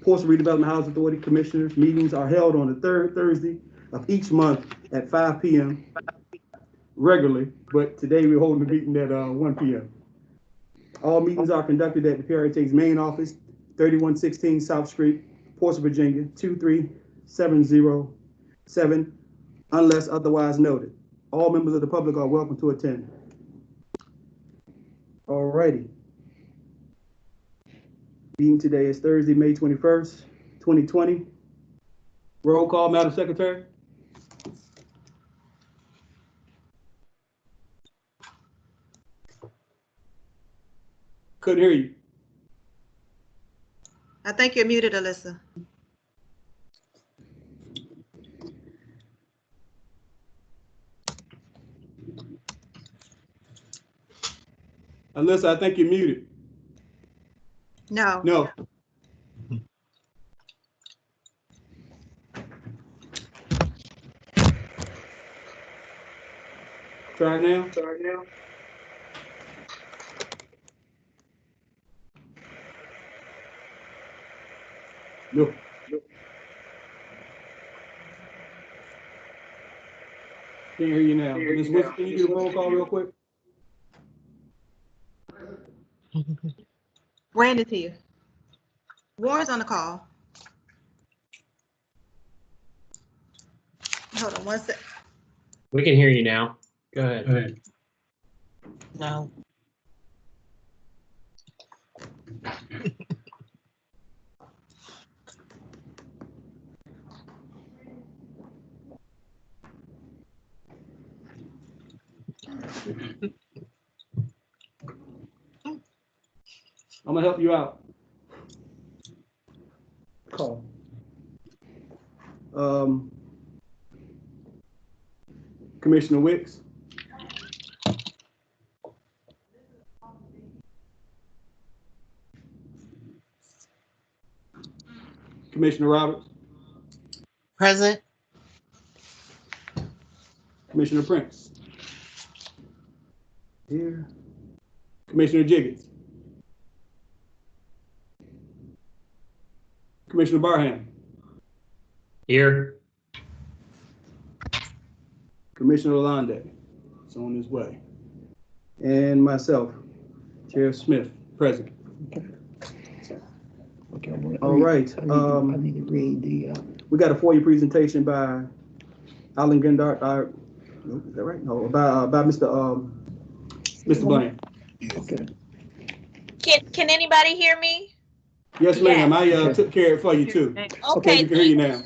Portsmouth Redevelopment Housing Authority Commissioners meetings are held on the third Thursday of each month at 5 p.m. regularly, but today we're holding the meeting at 1 p.m. All meetings are conducted at the PRHA's main office, 3116 South Street, Portsmouth, Virginia, 23707, unless otherwise noted. All members of the public are welcome to attend. All righty. Meeting today is Thursday, May 21st, 2020. Roll call, Madam Secretary. Couldn't hear you. I think you're muted, Alyssa. Alyssa, I think you're muted. No. No. Try it now. Try it now. No. Can't hear you now. Ms. Wilson, can you do the roll call real quick? Brandon's here. Warren's on the call. Hold on one sec. We can hear you now. Go ahead. Go ahead. No. I'm gonna help you out. Call. Commissioner Wicks. Commissioner Roberts. Present. Commissioner Prince. Here. Commissioner Jiggets. Commissioner Barham. Here. Commissioner Lalonde is on his way. And myself, Chair Smith, present. Okay, All right. I need to read the. We got a FOIA presentation by Alan Gendart. Nope, is that right? No, by Mr. Bland. Okay. Can anybody hear me? Yes, ma'am. Yes. I took care of it for you too. Okay. You can hear you now.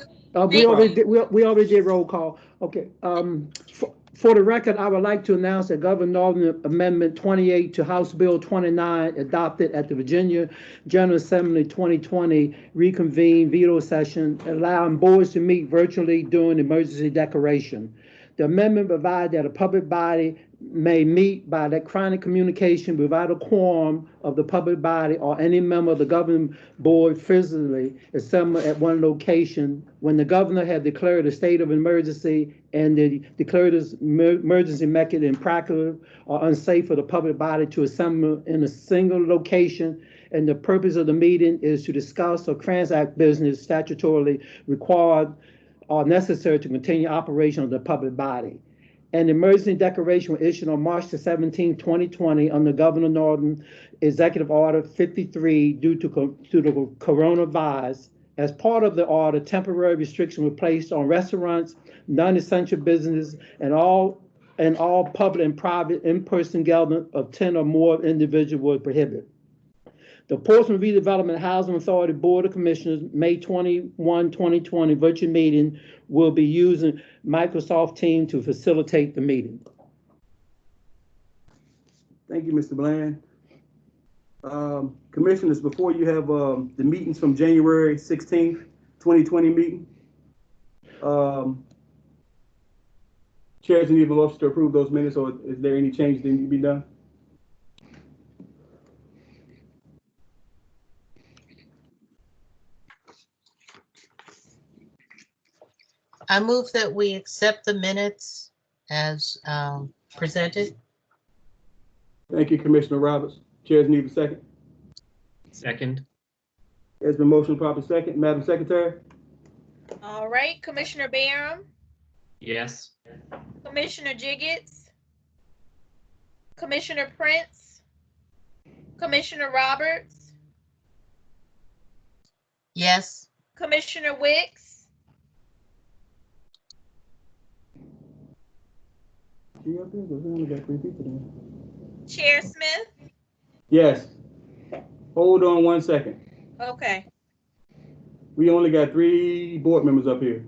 We already did roll call. Okay. For the record, I would like to announce that Governor Northern Amendment 28 to House Bill 29 adopted at the Virginia General Assembly 2020 reconvened veto session, allowing boards to meet virtually during emergency declaration. The amendment provides that a public body may meet by electronic communication without a quorum of the public body or any member of the governing board physically assembled at one location when the governor had declared a state of emergency and the declared emergency making it impractical or unsafe for the public body to assemble in a single location. And the purpose of the meeting is to discuss or transact business statutorily required or necessary to continue operation of the public body. An emergency declaration was issued on March 17, 2020 under Governor Northern Executive Order 53 due to the coronavirus. As part of the order, temporary restrictions were placed on restaurants, non-essential businesses, and all public and private in-person gathering of 10 or more individuals were prohibited. The Portsmouth Redevelopment Housing Authority Board of Commissioners, May 21, 2020 virtual meeting will be using Microsoft Teams to facilitate the meeting. Thank you, Mr. Bland. Commissioners, before you have the meetings from January 16th, 2020 meeting. Chairs need a motion to approve those minutes, or is there any change that need to be done? I move that we accept the minutes as presented. Thank you, Commissioner Roberts. Chairs need a second. Second. It's been motion proper second. Madam Secretary? All right, Commissioner Barham, Yes. Commissioner Jiggets, Commissioner Prince, Commissioner Roberts, Yes. Commissioner Wicks, She up there? 'Cause we only got 3 people there. Chair Smith. Yes. Hold on 1 second. Okay. We only got 3 board members up here.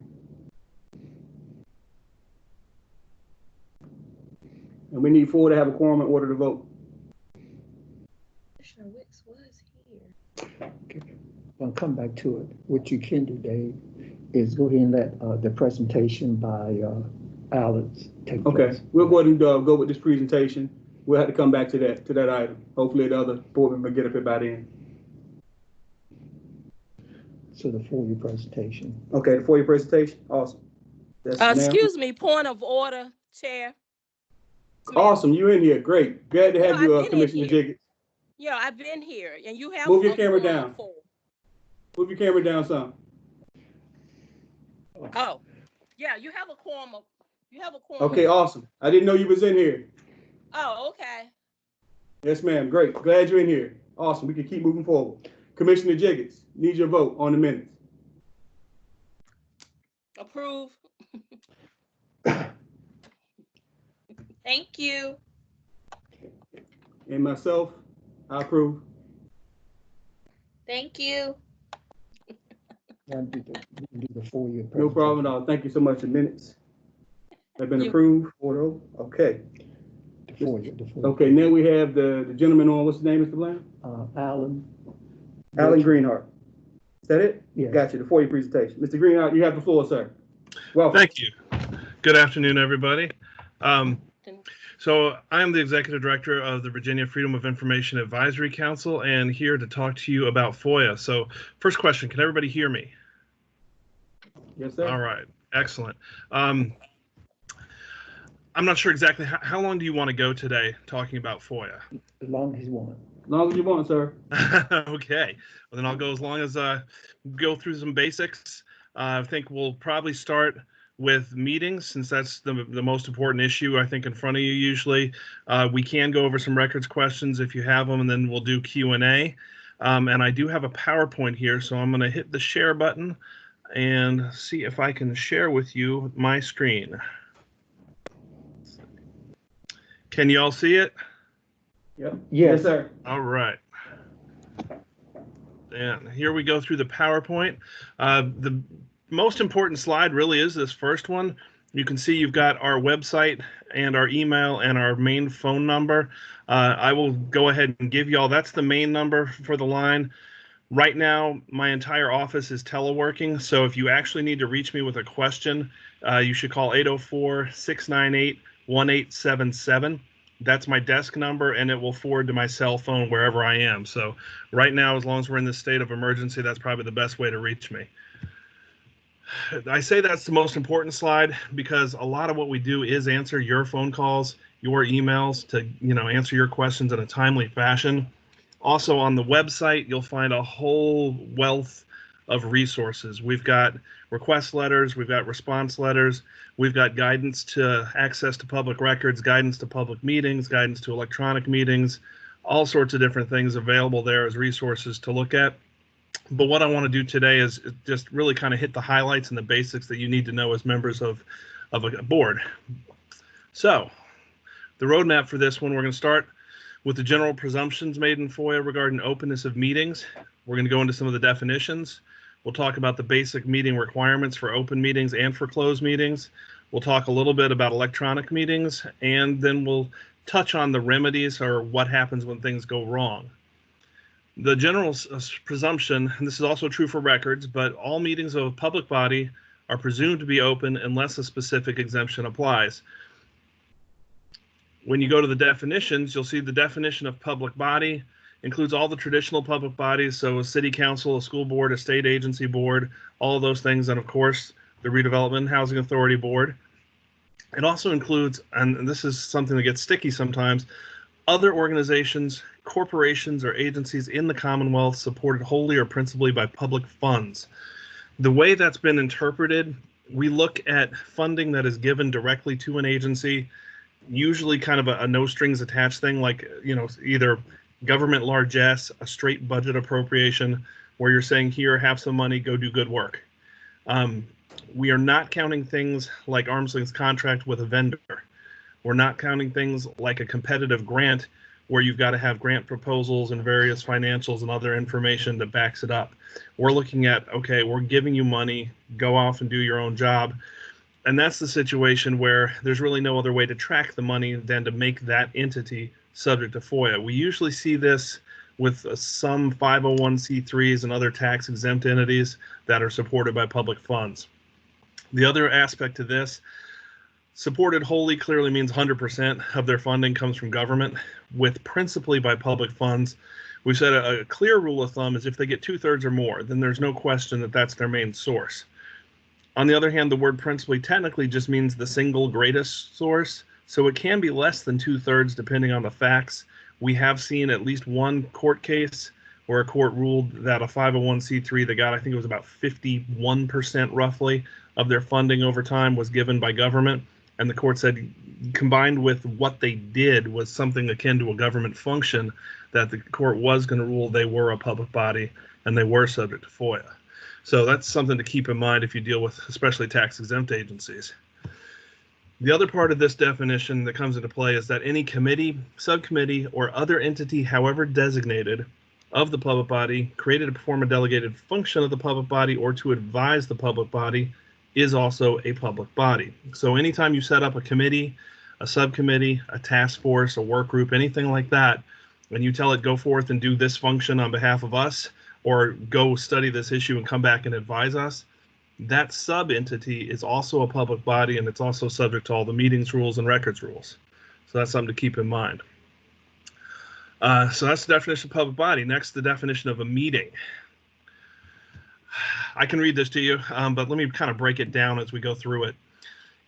And we need 4 to have a quorum in order to vote. Commissioner Wicks was here. I'll come back to it. What you can do, Dave, is go ahead and let the presentation by Alex take Okay, place. we'll go ahead and go with this presentation. We'll have to come back to that item. Hopefully the other board member get up here by then. So the FOIA presentation. Okay, for your presentation, awesome. That's now- Excuse me, point of order, Chair. Awesome, you in here, great. Glad to have No, you, I've been in Commissioner here. Jiggets. Yeah, I've been here, and you have. Move your a camera quorum down. for- Move your camera down some. Oh, yeah, you have a quorum. You have a quorum. Okay, awesome. I didn't know you was in here. Oh, okay. Yes, ma'am, great. Glad you're in here. Awesome, we can keep moving forward. Commissioner Jiggets, need your vote on the minutes. Approve. Thank you. And myself, I approve. Thank you. Now do the FOIA presentation. No problem at all. Thank you so much. The minutes have been You- approved. 4-0. Okay. The FOIA. Okay, now we have the gentleman on, what's his name, Mr. Bland? Alan. Alan Greenhart. Is that it? Yeah. Got you, the FOIA presentation. Mr. Greenhart, you have the floor, sir. Welcome. Thank you. Good afternoon, everybody. So I am the Executive Director of the Virginia Freedom of Information Advisory Council and here to talk to you about FOIA. So first question, can everybody hear me? Yes, sir. All right, excellent. I'm not sure exactly how long do you want to go today talking about FOIA? As long as you want. As long as you want, sir. Okay, well then I'll go as long as go through some basics. I think we'll probably start with meetings since that's the most important issue I think in front of you usually. We can go over some records questions if you have them, and then we'll do Q&A. And I do have a PowerPoint here, so I'm going to hit the share button and see if I can share with you my screen. Can you all see it? Yep. Yes. Yes, sir. All right. And here we go through the PowerPoint. The most important slide really is this first one. You can see you've got our website and our email and our main phone number. I will go ahead and give you all, that's the main number for the line. Right now, my entire office is teleworking, so if you actually need to reach me with a question, you should call 804-698-1877. That's my desk number, and it will forward to my cell phone wherever I am. So right now, as long as we're in this state of emergency, that's probably the best way to reach me. I say that's the most important slide because a lot of what we do is answer your phone calls, your emails to, answer your questions in a timely fashion. Also on the website, you'll find a whole wealth of resources. We've got request letters, we've got response letters, we've got guidance to access to public records, guidance to public meetings, guidance to electronic meetings, all sorts of different things available there as resources to look at. But what I want to do today is just really kind of hit the highlights and the basics that you need to know as members of a board. So the roadmap for this one, we're going to start with the general presumptions made in FOIA regarding openness of meetings. We're going to go into some of the definitions. We'll talk about the basic meeting requirements for open meetings and for closed meetings. We'll talk a little bit about electronic meetings, and then we'll touch on the remedies or what happens when things go wrong. The general presumption, and this is also true for records, but all meetings of a public body are presumed to be open unless a specific exemption applies. When you go to the definitions, you'll see the definition of public body includes all the traditional public bodies, so a city council, a school board, a state agency board, all of those things, and of course, the Redevelopment and Housing Authority Board. It also includes, and this is something that gets sticky sometimes, other organizations corporations or agencies in the Commonwealth supported wholly or principally by public funds. The way that's been interpreted, we look at funding that is given directly to an agency, usually kind of a no strings attached thing, like, either government largesse, a straight budget appropriation, where you're saying, here, have some money, go do good work. We are not counting things like arm's length contract with a vendor. We're not counting things like a competitive grant where you've got to have grant proposals and various financials and other information that backs it up. We're looking at, okay, we're giving you money, go off and do your own job. And that's the situation where there's really no other way to track the money than to make that entity subject to FOIA. We usually see this with some 501c3s and other tax exempt entities that are supported by public funds. The other aspect to this, supported wholly clearly means 100% of their funding comes from government, with principally by public funds. We've said a clear rule of thumb is if they get 2/3 or more, then there's no question that that's their main source. On the other hand, the word principally technically just means the single greatest source, so it can be less than 2/3 depending on the facts. We have seen at least one court case where a court ruled that a 501c3 that got, I think it was about 51% roughly of their funding over time was given by government. And the court said, combined with what they did was something akin to a government function, that the court was going to rule they were a public body and they were subject to FOIA. So that's something to keep in mind if you deal with especially tax exempt agencies. The other part of this definition that comes into play is that any committee, subcommittee, or other entity, however designated, of the public body, created to perform a delegated function of the public body or to advise the public body, is also a public body. So anytime you set up a committee, a subcommittee, a task force, a work group, anything like that, when you tell it go forth and do this function on behalf of us, or go study this issue and come back and advise us, that sub-entity is also a public body, and it's also subject to all the meetings rules and records rules. So that's something to keep in mind. So that's the definition of public body. Next, the definition of a meeting. I can read this to you, but let me kind of break it down as we go through it.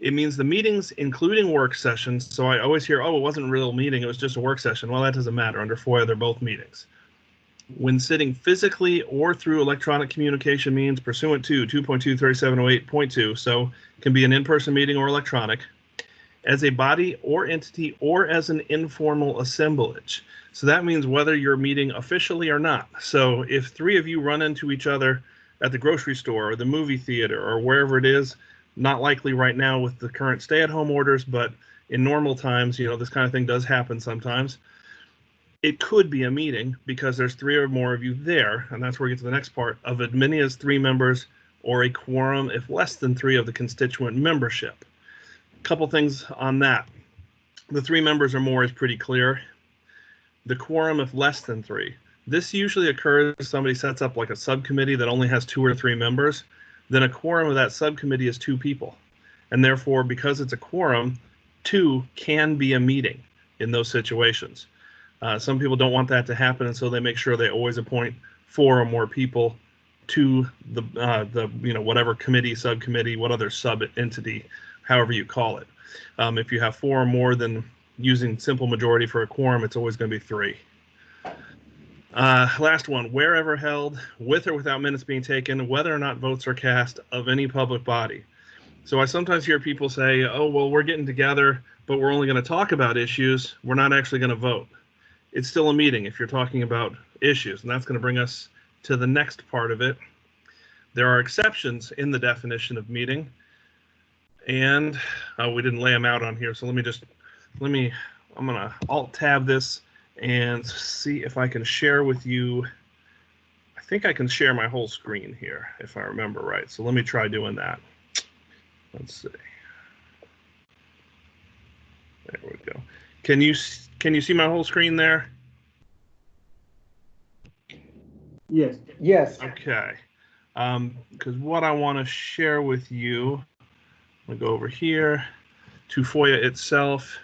It means the meetings, including work sessions. So I always hear, oh, it wasn't a real meeting, it was just a work session. Well, that doesn't matter. Under FOIA, they're both meetings. When sitting physically or through electronic communication means pursuant to 2.23708.2, so it can be an in-person meeting or electronic, as a body or entity or as an informal assemblage. So that means whether you're meeting officially or not. So if three of you run into each other at the grocery store or the movie theater or wherever it is, not likely right now with the current stay-at-home orders, but in normal times, this kind of thing does happen sometimes. It could be a meeting because there's three or more of you there, and that's where we get to the next part, of as many as 3 members or a quorum if less than 3 of the constituent membership. A couple things on that. The 3 members or more is pretty clear. The quorum if less than 3. This usually occurs if somebody sets up like a subcommittee that only has 2 or 3 members. Then a quorum of that subcommittee is 2 people. And therefore, because it's a quorum, 2 can be a meeting in those situations. Some people don't want that to happen, and so they make sure they always appoint 4 or more people to the whatever committee, subcommittee, what other sub-entity, however you call it. If you have 4 or more, then using simple majority for a quorum, it's always going to be 3. Last one, wherever held, with or without minutes being taken, whether or not votes are cast of any public body. So I sometimes hear people say, oh, well, we're getting together, but we're only going to talk about issues. We're not actually going to vote. It's still a meeting if you're talking about issues, and that's going to bring us to the next part of it. There are exceptions in the definition of meeting, and we didn't lay them out on here, so I'm going to Alt-tab this and see if I can share with you. I think I can share my whole screen here, if I remember right. So let me try doing that. Let's see. There we go. Can you see my whole screen there? Yes. Yes. Okay. Because what I want to share with you, I'm going to go over here to FOIA itself,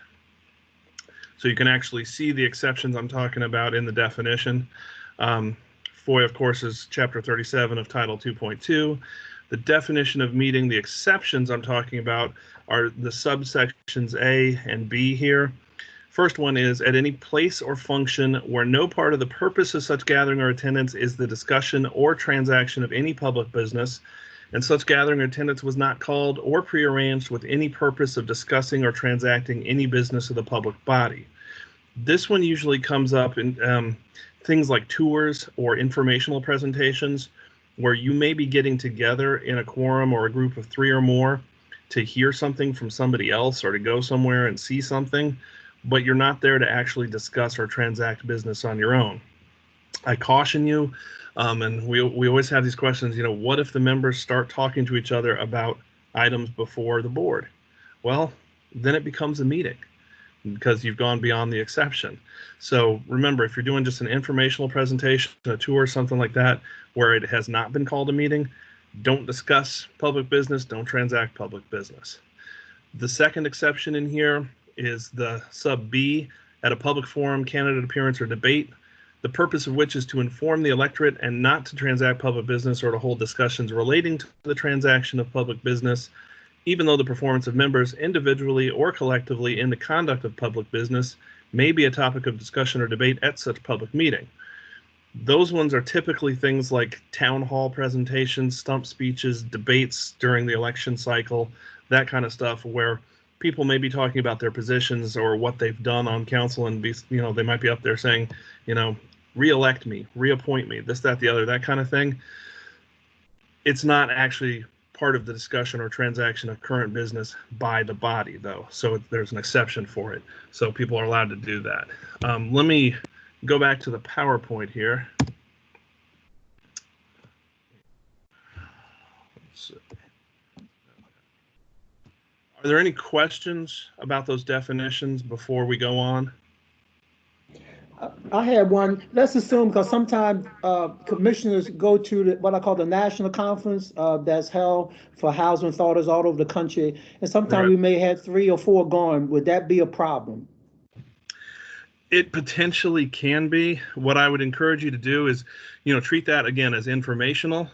so you can actually see the exceptions I'm talking about in the definition. FOIA, of course, is Chapter 37 of Title 2.2. The definition of meeting, the exceptions I'm talking about are the subsections A and B here. First one is at any place or function where no part of the purpose of such gathering or attendance is the discussion or transaction of any public business, and such gathering or attendance was not called or prearranged with any purpose of discussing or transacting any business of the public body. This one usually comes up in things like tours or informational presentations, where you may be getting together in a quorum or a group of 3 or more to hear something from somebody else or to go somewhere and see something, but you're not there to actually discuss or transact business on your own. I caution you, and we always have these questions, what if the members start talking to each other about items before the board? Well, then it becomes a meeting because you've gone beyond the exception. So remember, if you're doing just an informational presentation, a tour, something like that, where it has not been called a meeting, don't discuss public business, don't transact public business. The second exception in here is the sub B, at a public forum, candidate appearance, or debate, the purpose of which is to inform the electorate and not to transact public business or to hold discussions relating to the transaction of public business, even though the performance of members individually or collectively in the conduct of public business may be a topic of discussion or debate at such public meeting. Those ones are typically things like town hall presentations, stump speeches, debates during the election cycle, that kind of stuff, where people may be talking about their positions or what they've done on council, and they might be up there saying, re-elect me, reappoint me, this, that, the other, that kind of thing. It's not actually part of the discussion or transaction of current business by the body, though. So there's an exception for it. So people are allowed to do that. Let me go back to the PowerPoint here. Let's see. Are there any questions about those definitions before we go on? I had one. Let's assume, because sometimes commissioners go to what I call the national conference that's held for housing authorities all over the country, and sometimes Right. we may have 3 or 4 going. Would that be a problem? It potentially can be. What I would encourage you to do is, treat that again as informational,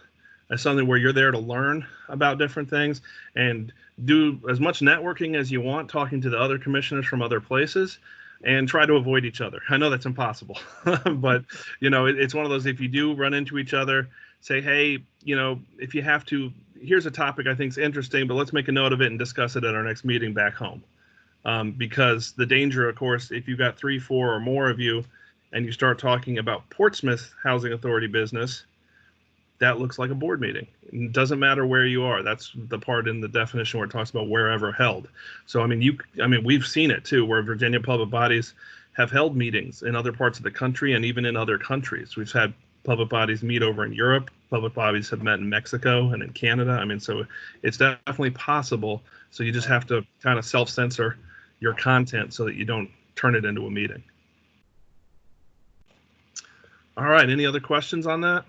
as something where you're there to learn about different things, and do as much networking as you want, talking to the other commissioners from other places, and try to avoid each other. I know that's impossible, but it's one of those, if you do run into each other, say, hey, if you have to, here's a topic I think is interesting, but let's make a note of it and discuss it at our next meeting back home. Because the danger, of course, if you've got 3, 4 or more of you and you start talking about Portsmouth Housing Authority business, that looks like a board meeting. It doesn't matter where you are. That's the part in the definition where it talks about wherever held. So, we've seen it too, where Virginia public bodies have held meetings in other parts of the country and even in other countries. We've had public bodies meet over in Europe. Public bodies have met in Mexico and in Canada. So it's definitely possible. So you just have to kind of self-censor your content so that you don't turn it into a meeting. All right, any other questions on that?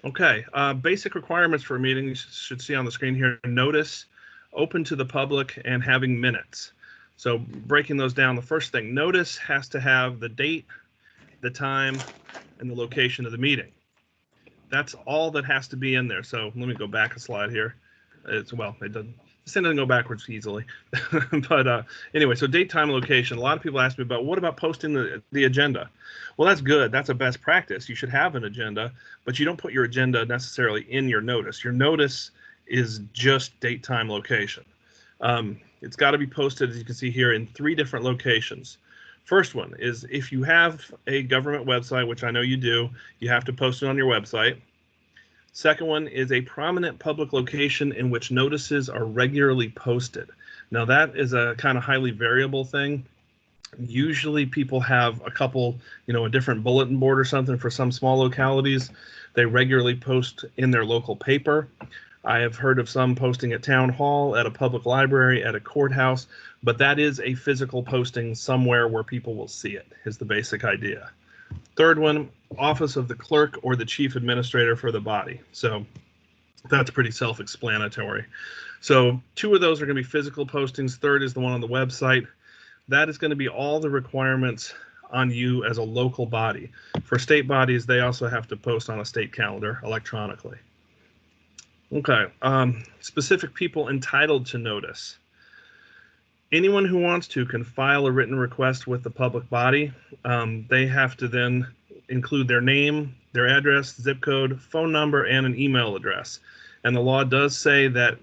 Okay, basic requirements for a meeting, you should see on the screen here: notice, open to the public, and having minutes. So breaking those down, the first thing, notice has to have the date, the time, and the location of the meeting. That's all that has to be in there. So let me go back a slide here. It doesn't go backwards easily. But anyway, so date, time, location. A lot of people ask me about, what about posting the agenda? Well, that's good. That's a best practice. You should have an agenda, but you don't put your agenda necessarily in your notice. Your notice is just date, time, location. It's got to be posted, as you can see here, in 3 different locations. First one is, if you have a government website, which I know you do, you have to post it on your website. Second one is a prominent public location in which notices are regularly posted. Now that is a kind of highly variable thing. Usually people have a couple, a different bulletin board or something for some small localities. They regularly post in their local paper. I have heard of some posting at town hall, at a public library, at a courthouse, but that is a physical posting somewhere where people will see it, is the basic idea. Third one, office of the clerk or the chief administrator for the body. So that's pretty self-explanatory. So 2 of those are going to be physical postings. Third is the one on the website. That is going to be all the requirements on you as a local body. For state bodies, they also have to post on a state calendar electronically. Okay, specific people entitled to notice. Anyone who wants to can file a written request with the public body. They have to then include their name, their address, zip code, phone number, and an email address. And the law does say that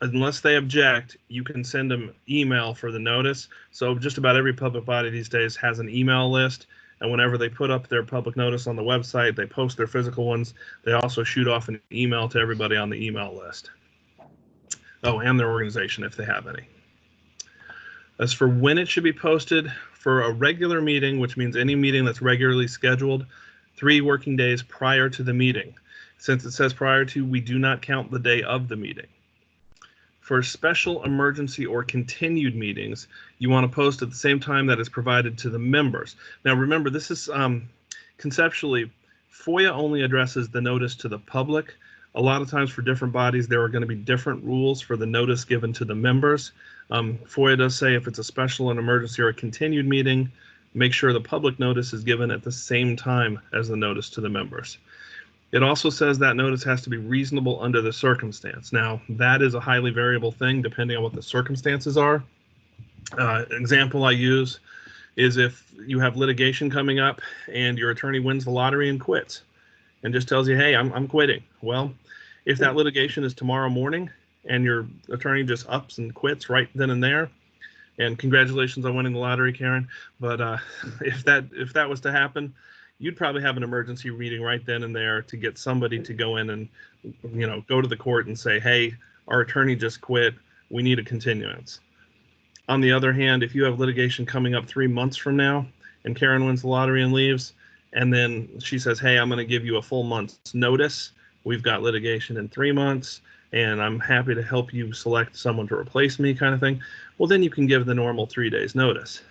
unless they object, you can send them email for the notice. So just about every public body these days has an email list. And whenever they put up their public notice on the website, they post their physical ones. They also shoot off an email to everybody on the email list. Oh, and their organization if they have any. As for when it should be posted, for a regular meeting, which means any meeting that's regularly scheduled, 3 working days prior to the meeting. Since it says prior to, we do not count the day of the meeting. For special, emergency, or continued meetings, you want to post at the same time that is provided to the members. Now remember, this is conceptually, FOIA only addresses the notice to the public. A lot of times for different bodies, there are going to be different rules for the notice given to the members. FOIA does say if it's a special, an emergency, or a continued meeting, make sure the public notice is given at the same time as the notice to the members. It also says that notice has to be reasonable under the circumstance. Now, that is a highly variable thing depending on what the circumstances are. Example I use is if you have litigation coming up and your attorney wins the lottery and quits and just tells you, hey, I'm quitting. Well, if that litigation is tomorrow morning and your attorney just ups and quits right then and there, and congratulations on winning the lottery, Karen, but if that was to happen, you'd probably have an emergency meeting right then and there to get somebody to go in and, go to the court and say, hey, our attorney just quit, we need a continuance. On the other hand, if you have litigation coming up 3 months from now and Karen wins the lottery and leaves, and then she says, hey, I'm going to give you a full month's notice, we've got litigation in 3 months, and I'm happy to help you select someone to replace me, kind of thing, well, then you can give the normal 3 days notice.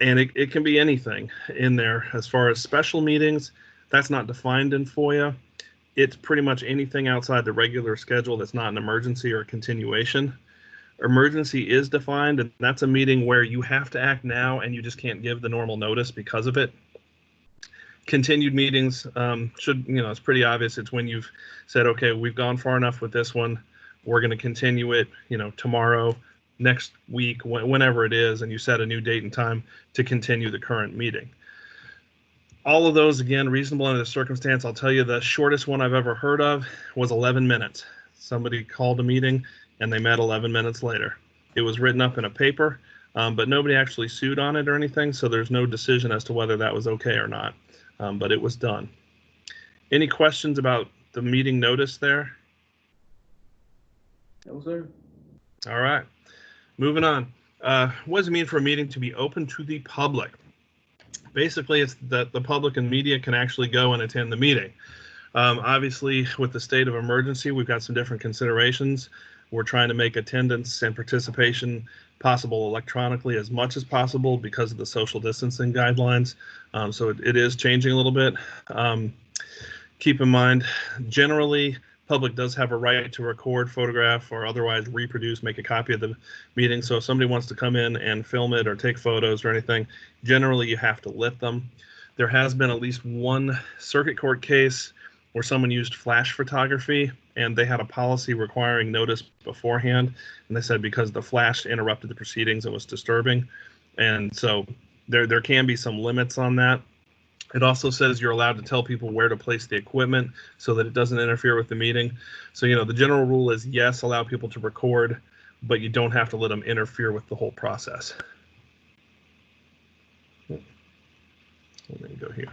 And it can be anything in there. As far as special meetings, that's not defined in FOIA. It's pretty much anything outside the regular schedule that's not an emergency or a continuation. Emergency is defined, and that's a meeting where you have to act now and you just can't give the normal notice because of it. Continued meetings should, it's pretty obvious. It's when you've said, okay, we've gone far enough with this one. We're going to continue it, tomorrow, next week, whenever it is, and you set a new date and time to continue the current meeting. All of those, again, reasonable under the circumstance. I'll tell you the shortest one I've ever heard of was 11 minutes. Somebody called a meeting and they met 11 minutes later. It was written up in a paper, but nobody actually sued on it or anything, so there's no decision as to whether that was okay or not, but it was done. Any questions about the meeting notice there? No, sir. All right. Moving on. What does it mean for a meeting to be open to the public? Basically, it's that the public and media can actually go and attend the meeting. Obviously, with the state of emergency, we've got some different considerations. We're trying to make attendance and participation possible electronically as much as possible because of the social distancing guidelines. So it is changing a little bit. Keep in mind, generally, public does have a right to record, photograph, or otherwise reproduce, make a copy of the meeting. So if somebody wants to come in and film it or take photos or anything, generally you have to lit them. There has been at least one circuit court case where someone used flash photography and they had a policy requiring notice beforehand. And they said because the flash interrupted the proceedings, it was disturbing. And so there can be some limits on that. It also says you're allowed to tell people where to place the equipment so that it doesn't interfere with the meeting. So, the general rule is yes, allow people to record, but you don't have to let them interfere with the whole process. Let me go here.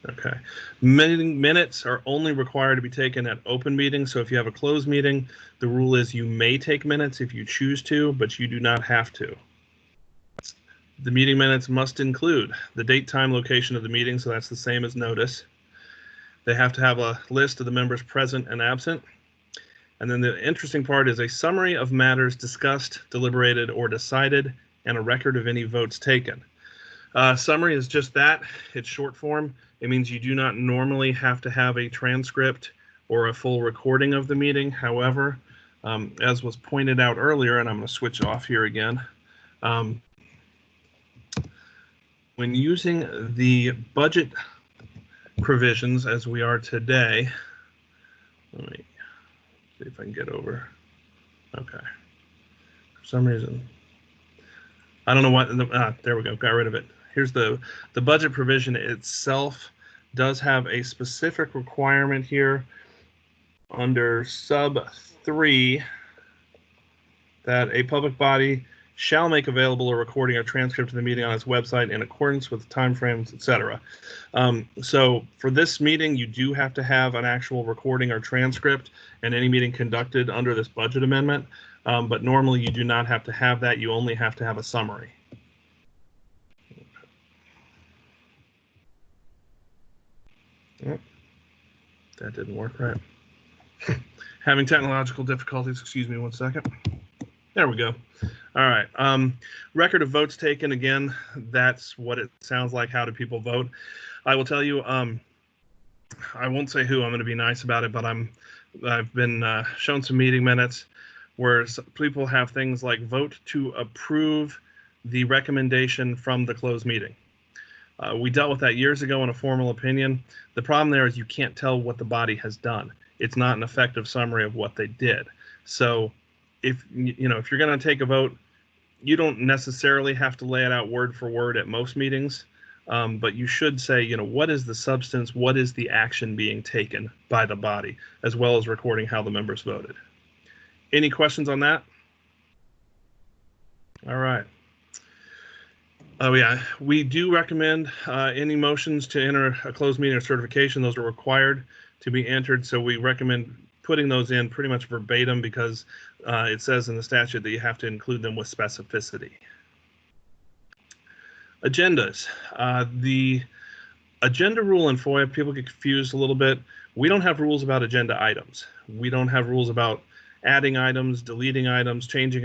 Okay. Minutes are only required to be taken at open meetings. So if you have a closed meeting, the rule is you may take minutes if you choose to, but you do not have to. The meeting minutes must include the date, time, location of the meeting, so that's the same as notice. They have to have a list of the members present and absent. And then the interesting part is a summary of matters discussed, deliberated, or decided, and a record of any votes taken. Summary is just that. It's short form. It means you do not normally have to have a transcript or a full recording of the meeting. However, as was pointed out earlier, and I'm going to switch off here again, when using the budget provisions as we are today, let me see if I can get over. Okay. some reason. I don't know what, there we go, got rid of it. Here's the budget provision itself does have a specific requirement here under sub 3 that a public body shall make available a recording or transcript of the meeting on its website in accordance with timeframes, etc. So for this meeting, you do have to have an actual recording or transcript and any meeting conducted under this budget amendment. But normally you do not have to have that. You only have to have a summary. Oh, that didn't work right. Having technological difficulties, excuse me 1 second. There we go. All right. Record of votes taken. Again, that's what it sounds like. How do people vote? I will tell you, I won't say who. I'm going to be nice about it, but I've been shown some meeting minutes where people have things like vote to approve the recommendation from the closed meeting. We dealt with that years ago in a formal opinion. The problem there is you can't tell what the body has done. It's not an effective summary of what they did. So if you're going to take a vote, you don't necessarily have to lay it out word for word at most meetings, but you should say, what is the substance, what is the action being taken by the body, as well as recording how the members voted. Any questions on that? All right. Oh yeah, we do recommend any motions to enter a closed meeting or certification. Those are required to be entered, so we recommend putting those in pretty much verbatim because it says in the statute that you have to include them with specificity. Agendas. The agenda rule in FOIA, people get confused a little bit. We don't have rules about agenda items. We don't have rules about adding items, deleting items, changing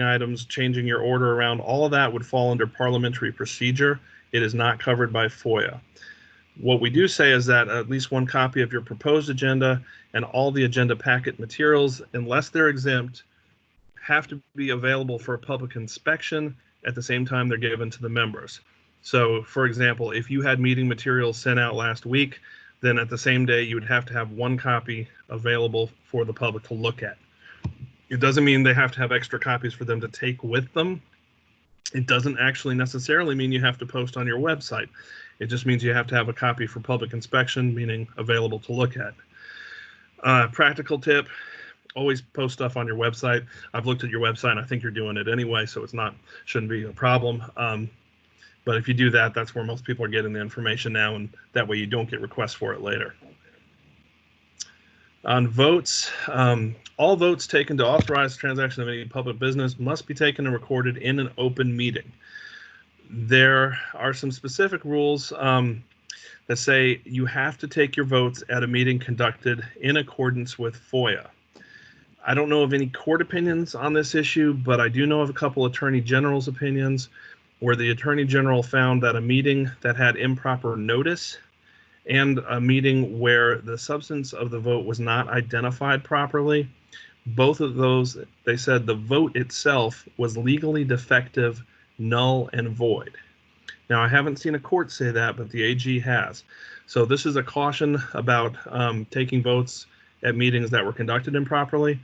your order around. All of that would fall under parliamentary procedure. It is not covered by FOIA. What we do say is that at least one copy of your proposed agenda and all the agenda packet materials, unless they're exempt, have to be available for public inspection at the same time they're given to the members. So, for example, if you had meeting materials sent out last week, then at the same day you would have to have one copy available for the public to look at. It doesn't mean they have to have extra copies for them to take with them. It doesn't actually necessarily mean you have to post on your website. It just means you have to have a copy for public inspection, meaning available to look at. Practical tip, always post stuff on your website. I've looked at your website and I think you're doing it anyway, so shouldn't be a problem. But if you do that, that's where most people are getting the information now, and that way you don't get requests for it later. On votes, all votes taken to authorize the transaction of any public business must be taken and recorded in an open meeting. There are some specific rules that say you have to take your votes at a meeting conducted in accordance with FOIA. I don't know of any court opinions on this issue, but I do know of a couple Attorney General's opinions where the Attorney General found that a meeting that had improper notice and a meeting where the substance of the vote was not identified properly, both of those, they said the vote itself was legally defective, null and void. Now, I haven't seen a court say that, but the AG has. So this is a caution about taking votes at meetings that were conducted improperly.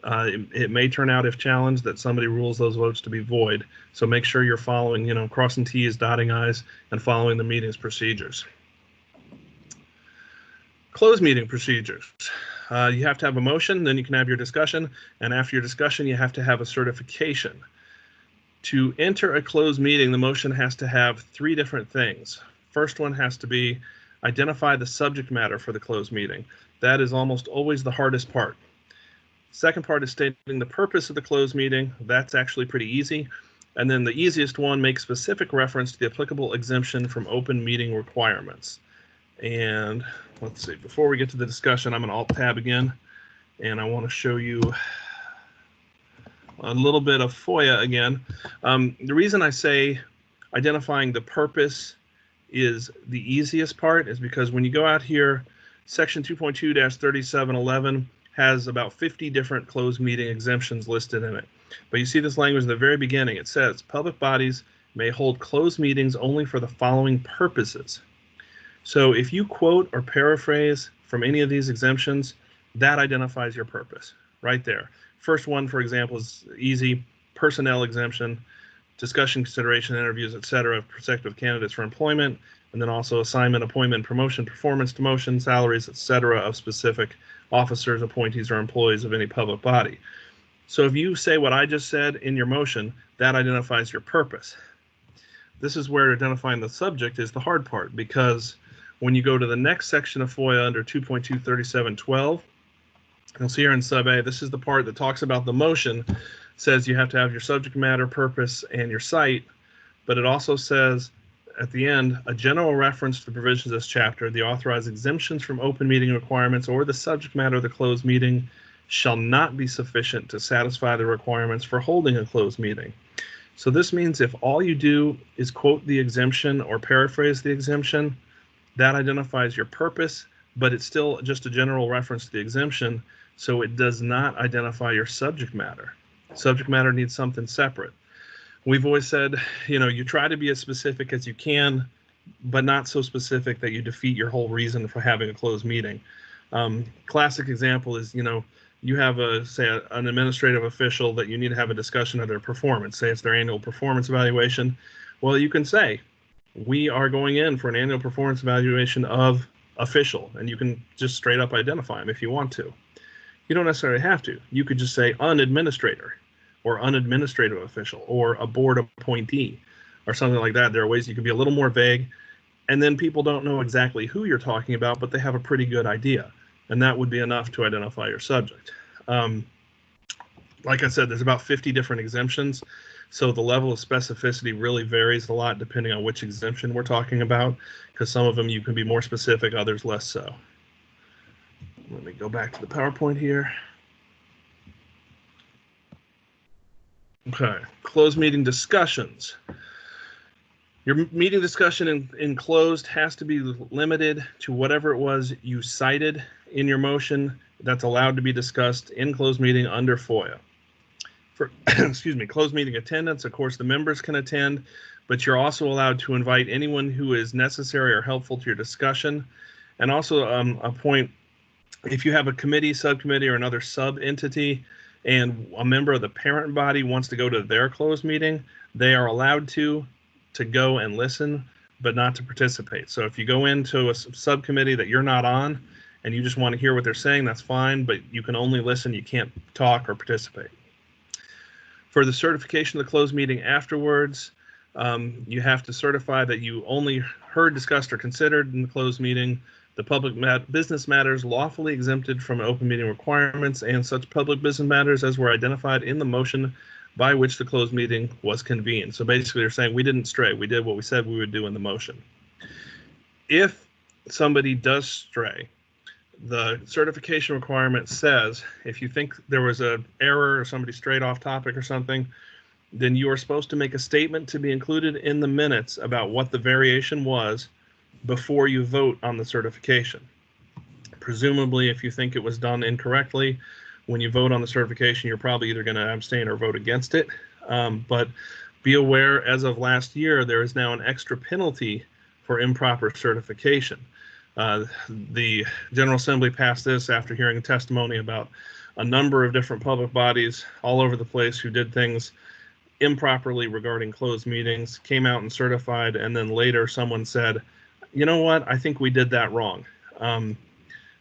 It may turn out, if challenged, that somebody rules those votes to be void. So make sure you're following, crossing T's, dotting I's, and following the meeting's procedures. Closed meeting procedures. You have to have a motion, then you can have your discussion, and after your discussion, you have to have a certification. To enter a closed meeting, the motion has to have 3 different things. First one has to be identify the subject matter for the closed meeting. That is almost always the hardest part. Second part is stating the purpose of the closed meeting. That's actually pretty easy. And then the easiest one makes specific reference to the applicable exemption from open meeting requirements. And let's see, before we get to the discussion, I'm going to Alt-Tab again, and I want to show you a little bit of FOIA again. The reason I say identifying the purpose is the easiest part is because when you go out here, Section 2.2-3711 has about 50 different closed meeting exemptions listed in it. But you see this language in the very beginning. It says, public bodies may hold closed meetings only for the following purposes. So if you quote or paraphrase from any of these exemptions, that identifies your purpose right there. First one, for example, is easy. personnel exemption, discussion, consideration, interviews, etc. of prospective candidates for employment, and then also assignment, appointment, promotion, performance, demotion, salaries, etc. of specific officers, appointees, or employees of any public body. So if you say what I just said in your motion, that identifies your purpose. This is where identifying the subject is the hard part, because when you go to the next section of FOIA under 2.237.12, you'll see here in sub A, this is the part that talks about the motion, says you have to have your subject matter, purpose, and your site, but it also says at the end, a general reference to the provisions of this chapter, the authorized exemptions from open meeting requirements or the subject matter of the closed meeting shall not be sufficient to satisfy the requirements for holding a closed meeting. So this means if all you do is quote the exemption or paraphrase the exemption, that identifies your purpose, but it's still just a general reference to the exemption, so it does not identify your subject matter. Subject matter needs something separate. We've always said, you try to be as specific as you can, but not so specific that you defeat your whole reason for having a closed meeting. Classic example is, you have an administrative official that you need to have a discussion of their performance. Say it's their annual performance evaluation. Well, you can say, we are going in for an annual performance evaluation of official, and you can just straight up identify them if you want to. You don't necessarily have to. You could just say unadministrator, or unadministrative official, or a board appointee, or something like that. There are ways you can be a little more vague, and then people don't know exactly who you're talking about, but they have a pretty good idea, and that would be enough to identify your subject. Like I said, there's about 50 different exemptions, so the level of specificity really varies a lot depending on which exemption we're talking about, because some of them you can be more specific, others less so. Let me go back to the PowerPoint here. Okay, closed meeting discussions. Your meeting discussion in closed has to be limited to whatever it was you cited in your motion that's allowed to be discussed in closed meeting under FOIA. For closed meeting attendance, of course, the members can attend, but you're also allowed to invite anyone who is necessary or helpful to your discussion. And also a point, if you have a committee, subcommittee, or another sub-entity, and a member of the parent body wants to go to their closed meeting, they are allowed to go and listen, but not to participate. So if you go into a subcommittee that you're not on and you just want to hear what they're saying, that's fine, but you can only listen. You can't talk or participate. For the certification of the closed meeting afterwards, you have to certify that you only heard, discussed, or considered in the closed meeting the public business matters lawfully exempted from open meeting requirements and such public business matters as were identified in the motion by which the closed meeting was convened. So basically they're saying we didn't stray. We did what we said we would do in the motion. If somebody does stray, the certification requirement says if you think there was an error or somebody strayed off topic or something, then you are supposed to make a statement to be included in the minutes about what the variation was before you vote on the certification. Presumably, if you think it was done incorrectly, when you vote on the certification, you're probably either going to abstain or vote against it. But be aware, as of last year, there is now an extra penalty for improper certification. The General Assembly passed this after hearing testimony about a number of different public bodies all over the place who did things improperly regarding closed meetings, came out and certified, and then later someone said, you know what, I think we did that wrong. And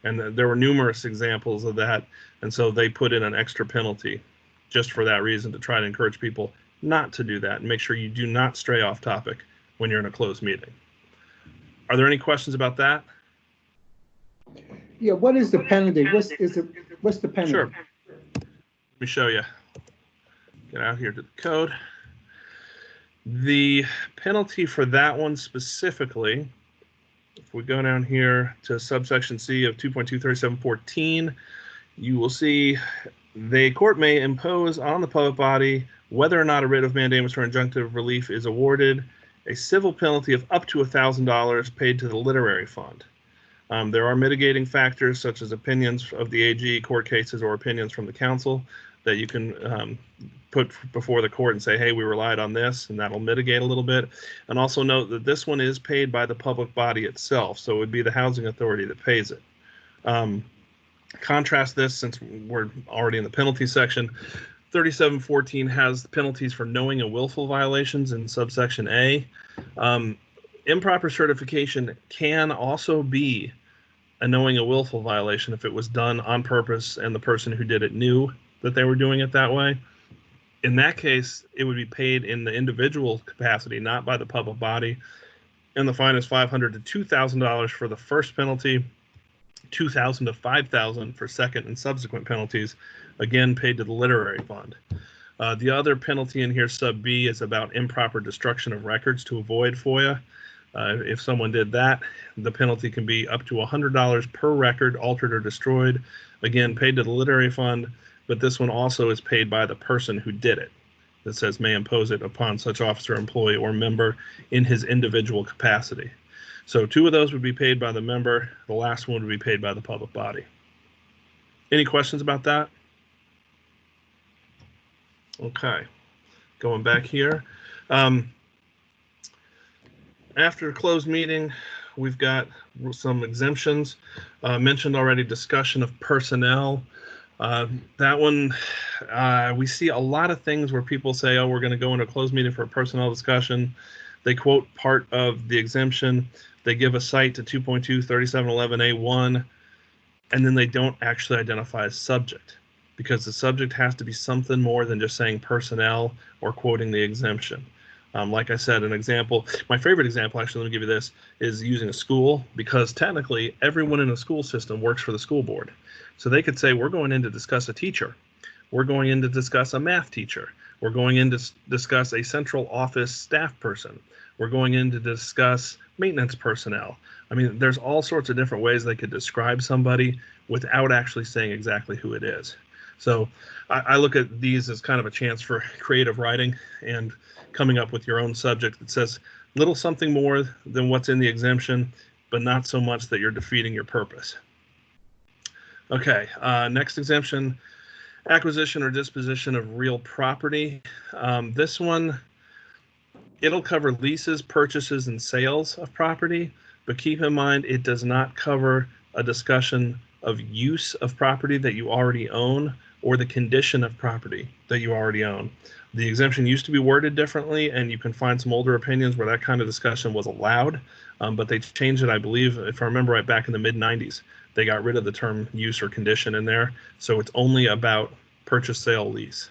there were numerous examples of that, and so they put in an extra penalty just for that reason, to try to encourage people not to do that and make sure you do not stray off topic when you're in a closed meeting. Are there any questions about that? Yeah, what is the penalty? What's the penalty? Sure. Let me show you. Get out here to the code. The penalty for that one specifically, if we go down here to subsection C of 2.237.14, you will see the court may impose on the public body, whether or not a writ of mandamus or injunctive relief is awarded, a civil penalty of up to $1,000 paid to the literary fund. There are mitigating factors such as opinions of the AG, court cases, or opinions from the council that you can put before the court and say, hey, we relied on this, and that'll mitigate a little bit. And also note that this one is paid by the public body itself, so it would be the housing authority that pays it. Contrast this, since we're already in the penalty section, 3714 has penalties for knowing and willful violations in subsection A. Improper certification can also be a knowing and willful violation if it was done on purpose and the person who did it knew that they were doing it that way. In that case, it would be paid in the individual capacity, not by the public body. And the fine is $500 to $2,000 for the first penalty, $2,000 to $5,000 for second and subsequent penalties, again paid to the literary fund. The other penalty in here, sub B, is about improper destruction of records to avoid FOIA. If someone did that, the penalty can be up to $100 per record altered or destroyed, again paid to the literary fund, but this one also is paid by the person who did it. That says may impose it upon such officer, employee, or member in his individual capacity. So 2 of those would be paid by the member. The last one would be paid by the public body. Any questions about that? Okay, going back here. After a closed meeting, we've got some exemptions. Mentioned already discussion of personnel. That one, we see a lot of things where people say, oh, we're going to go into a closed meeting for a personnel discussion. They quote part of the exemption. They give a cite to 2.2 3711A1, and then they don't actually identify a subject, because the subject has to be something more than just saying personnel or quoting the exemption. Like I said, an example, my favorite example, actually, let me give you this, is using a school, because technically everyone in a school system works for the school board. So they could say, we're going in to discuss a teacher. We're going in to discuss a math teacher. We're going in to discuss a central office staff person. We're going in to discuss maintenance personnel. I mean, there's all sorts of different ways they could describe somebody without actually saying exactly who it is. So I look at these as kind of a chance for creative writing and coming up with your own subject that says little something more than what's in the exemption, but not so much that you're defeating your purpose. Okay, next exemption, acquisition or disposition of real property. This one, it'll cover leases, purchases, and sales of property, but keep in mind it does not cover a discussion of use of property that you already own or the condition of property that you already own. The exemption used to be worded differently, and you can find some older opinions where that kind of discussion was allowed, but they changed it, I believe, if I remember right, back in the mid-90s. They got rid of the term use or condition in there, so it's only about purchase, sale, lease.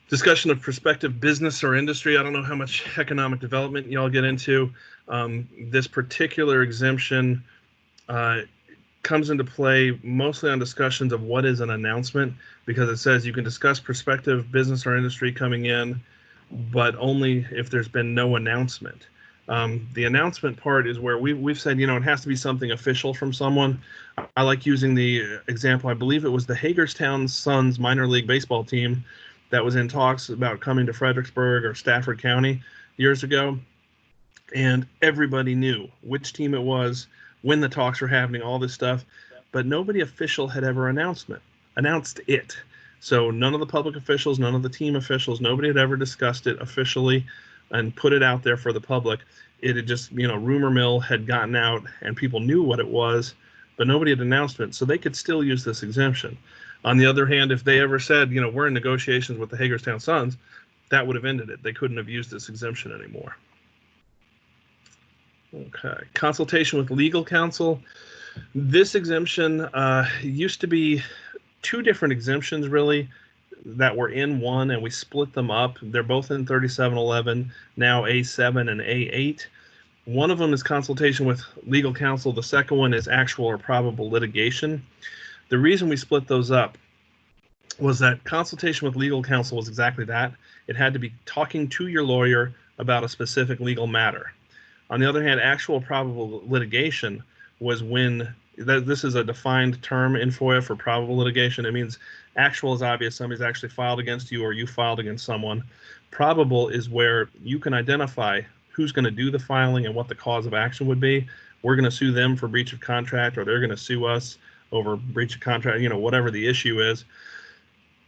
Discussion of prospective business or industry. I don't know how much economic development y'all get into. This particular exemption comes into play mostly on discussions of what is an announcement, because it says you can discuss prospective business or industry coming in, but only if there's been no announcement. The announcement part is where we've said, it has to be something official from someone. I like using the example, I believe it was the Hagerstown Suns minor league baseball team that was in talks about coming to Fredericksburg or Stafford County years ago. And everybody knew which team it was, when the talks were happening, all this stuff, but nobody official had ever announced it. So none of the public officials, none of the team officials, nobody had ever discussed it officially and put it out there for the public. It had just, rumor mill had gotten out and people knew what it was, but nobody had announced it. So they could still use this exemption. On the other hand, if they ever said, we're in negotiations with the Hagerstown Suns, that would have ended it. They couldn't have used this exemption anymore. Okay, consultation with legal counsel. This exemption used to be 2 different exemptions, really, that were in one, and we split them up. They're both in 3711, now A7 and A8. One of them is consultation with legal counsel. The second one is actual or probable litigation. The reason we split those up was that consultation with legal counsel was exactly that. It had to be talking to your lawyer about a specific legal matter. On the other hand, actual probable litigation was when, this is a defined term in FOIA for probable litigation. It means actual is obvious, somebody's actually filed against you or you filed against someone. Probable is where you can identify who's going to do the filing and what the cause of action would be. We're going to sue them for breach of contract, or they're going to sue us over breach of contract, whatever the issue is.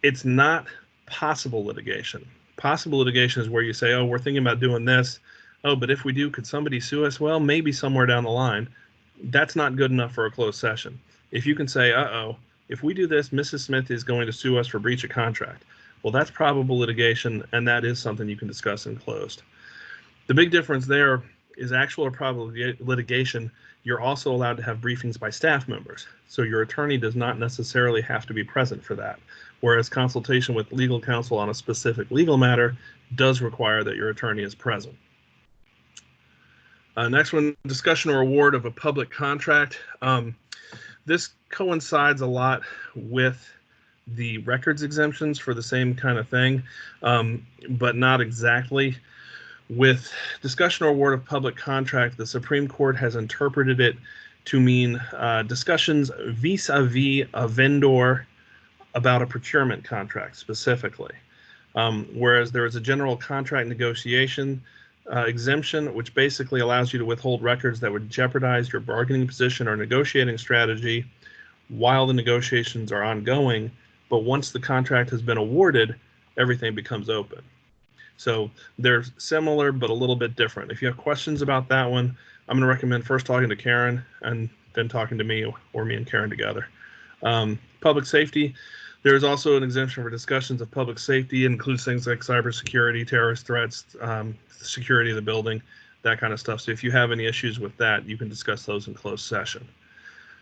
It's not possible litigation. Possible litigation is where you say, oh, we're thinking about doing this. Oh, but if we do, could somebody sue us? Well, maybe somewhere down the line. That's not good enough for a closed session. If you can say, if we do this, Mrs. Smith is going to sue us for breach of contract. Well, that's probable litigation, and that is something you can discuss in closed. The big difference there is actual or probable litigation. You're also allowed to have briefings by staff members. So your attorney does not necessarily have to be present for that. Whereas consultation with legal counsel on a specific legal matter does require that your attorney is present. Next one, discussion or award of a public contract. This coincides a lot with the records exemptions for the same kind of thing, but not exactly. With discussion or award of public contract, the Supreme Court has interpreted it to mean discussions vis-a-vis a vendor about a procurement contract specifically. Whereas there is a general contract negotiation exemption, which basically allows you to withhold records that would jeopardize your bargaining position or negotiating strategy while the negotiations are ongoing. But once the contract has been awarded, everything becomes open. So they're similar, but a little bit different. If you have questions about that one, I'm going to recommend first talking to Karen and then talking to me, or me and Karen together. Public safety. There's also an exemption for discussions of public safety. It includes things like cybersecurity, terrorist threats, security of the building, that kind of stuff. So if you have any issues with that, you can discuss those in closed session.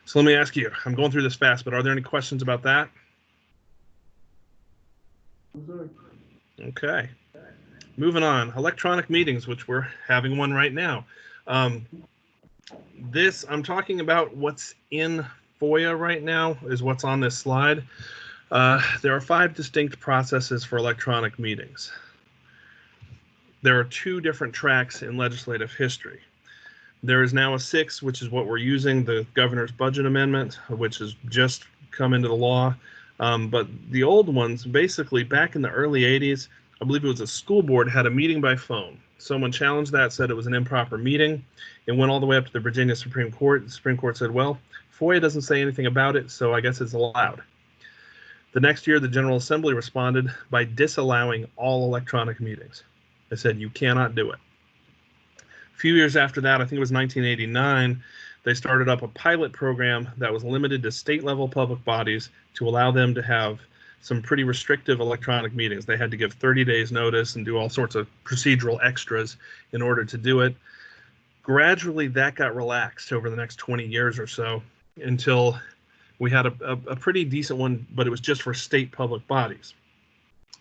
So let me ask you, I'm going through this fast, but are there any questions about that? Okay. Moving on, electronic meetings, which we're having one right now. I'm talking about what's in FOIA right now is what's on this slide. There are 5 distinct processes for electronic meetings. There are 2 different tracks in legislative history. There is now a 6th, which is what we're using, the governor's budget amendment, which has just come into the law. But the old ones, basically back in the early 80s, I believe it was a school board, had a meeting by phone. Someone challenged that, said it was an improper meeting. It went all the way up to the Virginia Supreme Court. The Supreme Court said, well, FOIA doesn't say anything about it, so I guess it's allowed. The next year, the General Assembly responded by disallowing all electronic meetings. They said, you cannot do it. A few years after that, I think it was 1989, they started up a pilot program that was limited to state-level public bodies to allow them to have some pretty restrictive electronic meetings. They had to give 30 days notice and do all sorts of procedural extras in order to do it. Gradually, that got relaxed over the next 20 years or so until we had a pretty decent one, but it was just for state public bodies.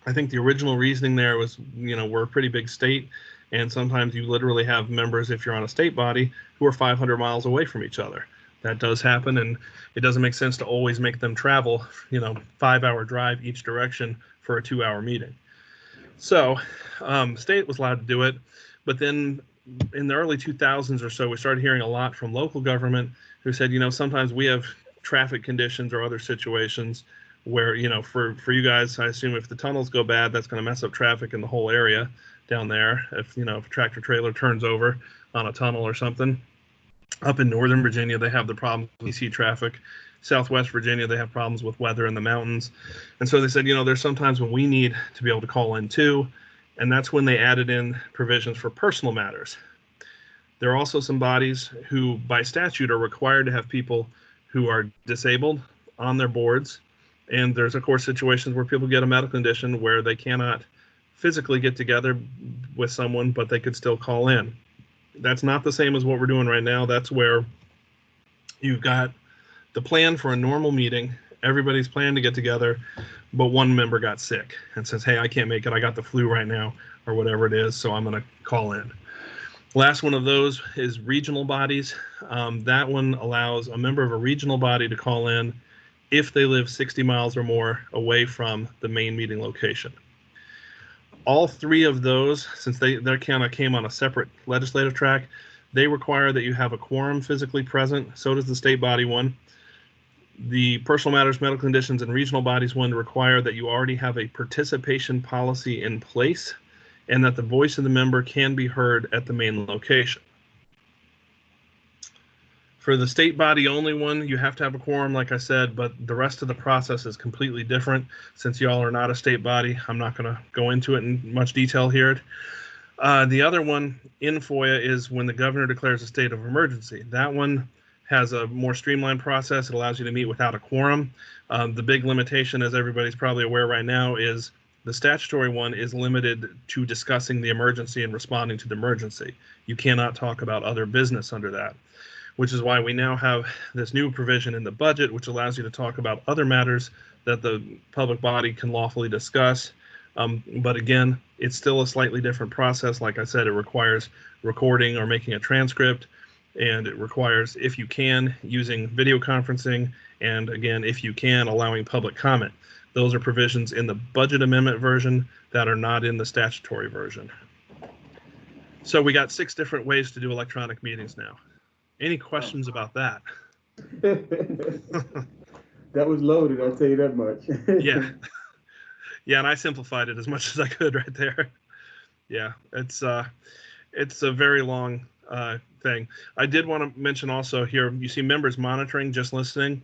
I think the original reasoning there was, we're a pretty big state, and sometimes you literally have members, if you're on a state body, who are 500 miles away from each other. That does happen, and it doesn't make sense to always make them travel, 5-hour drive each direction for a 2-hour meeting. So state was allowed to do it, but then in the early 2000s or so, we started hearing a lot from local government who said, sometimes we have traffic conditions or other situations where, for you guys, I assume if the tunnels go bad, that's going to mess up traffic in the whole area down there. If, if a tractor trailer turns over on a tunnel or something. Up in Northern Virginia, they have the problem with DC traffic. Southwest Virginia, they have problems with weather in the mountains. And so they said, there's sometimes when we need to be able to call in too. And that's when they added in provisions for personal matters. There are also some bodies who, by statute, are required to have people who are disabled on their boards. And there's, of course, situations where people get a medical condition where they cannot physically get together with someone, but they could still call in. That's not the same as what we're doing right now. That's where you've got the plan for a normal meeting. Everybody's planning to get together, but one member got sick and says, hey, I can't make it. I got the flu right now, or whatever it is, so I'm going to call in. Last one of those is regional bodies. That one allows a member of a regional body to call in if they live 60 miles or more away from the main meeting location. All 3 of those, since they kind of came on a separate legislative track, they require that you have a quorum physically present. So does the state body one. The personal matters, medical conditions, and regional bodies one require that you already have a participation policy in place and that the voice of the member can be heard at the main location. For the state body only one, you have to have a quorum, like I said, but the rest of the process is completely different. Since y'all are not a state body, I'm not going to go into it in much detail here. The other one in FOIA is when the governor declares a state of emergency. That one has a more streamlined process. It allows you to meet without a quorum. The big limitation, as everybody's probably aware right now, is the statutory one is limited to discussing the emergency and responding to the emergency. You cannot talk about other business under that, which is why we now have this new provision in the budget, which allows you to talk about other matters that the public body can lawfully discuss. But again, it's still a slightly different process. Like I said, it requires recording or making a transcript, and it requires, if you can, using video conferencing, and again, if you can, allowing public comment. Those are provisions in the budget amendment version that are not in the statutory version. So we got 6 different ways to do electronic meetings now. Any questions about that? That was loaded, I'll tell you that much. Yeah. Yeah, and I simplified it as much as I could right there. Yeah, it's a very long thing. I did want to mention also here, you see members monitoring, just listening.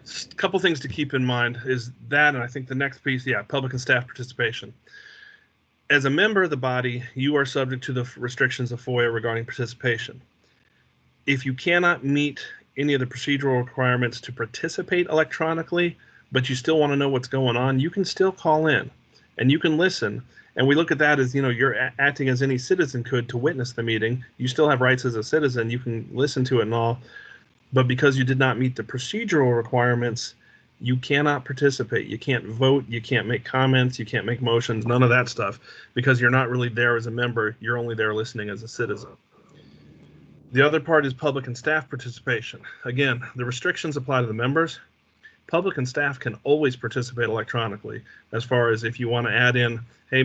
A couple things to keep in mind is that, and I think the next piece, yeah, public and staff participation. As a member of the body, you are subject to the restrictions of FOIA regarding participation. If you cannot meet any of the procedural requirements to participate electronically, but you still want to know what's going on, you can still call in and you can listen. And we look at that as, you're acting as any citizen could to witness the meeting. You still have rights as a citizen. You can listen to it and all. But because you did not meet the procedural requirements, you cannot participate. You can't vote. You can't make comments. You can't make motions, none of that stuff, because you're not really there as a member. You're only there listening as a citizen. The other part is public and staff participation. Again, the restrictions apply to the members. Public and staff can always participate electronically, as far as if you want to add in, hey,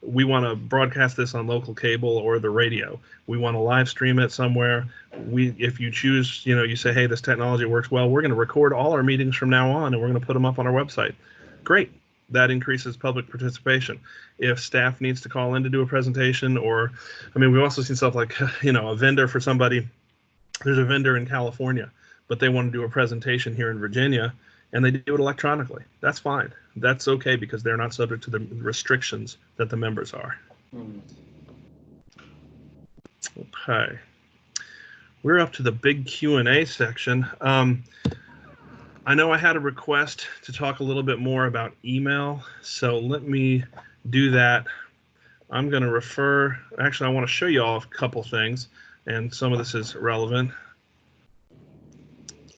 we want to broadcast this on local cable or the radio. We want to live stream it somewhere. If you choose, you say, hey, this technology works well, we're going to record all our meetings from now on and we're going to put them up on our website. Great. That increases public participation. If staff needs to call in to do a presentation, or, we've also seen stuff like, a vendor for somebody. There's a vendor in California, but they want to do a presentation here in Virginia, and they do it electronically. That's fine. That's okay, because they're not subject to the restrictions that the members are. Okay. We're up to the big Q&A section. I know I had a request to talk a little bit more about email, so let me do that. I'm going to I want to show you all a couple things, and some of this is relevant.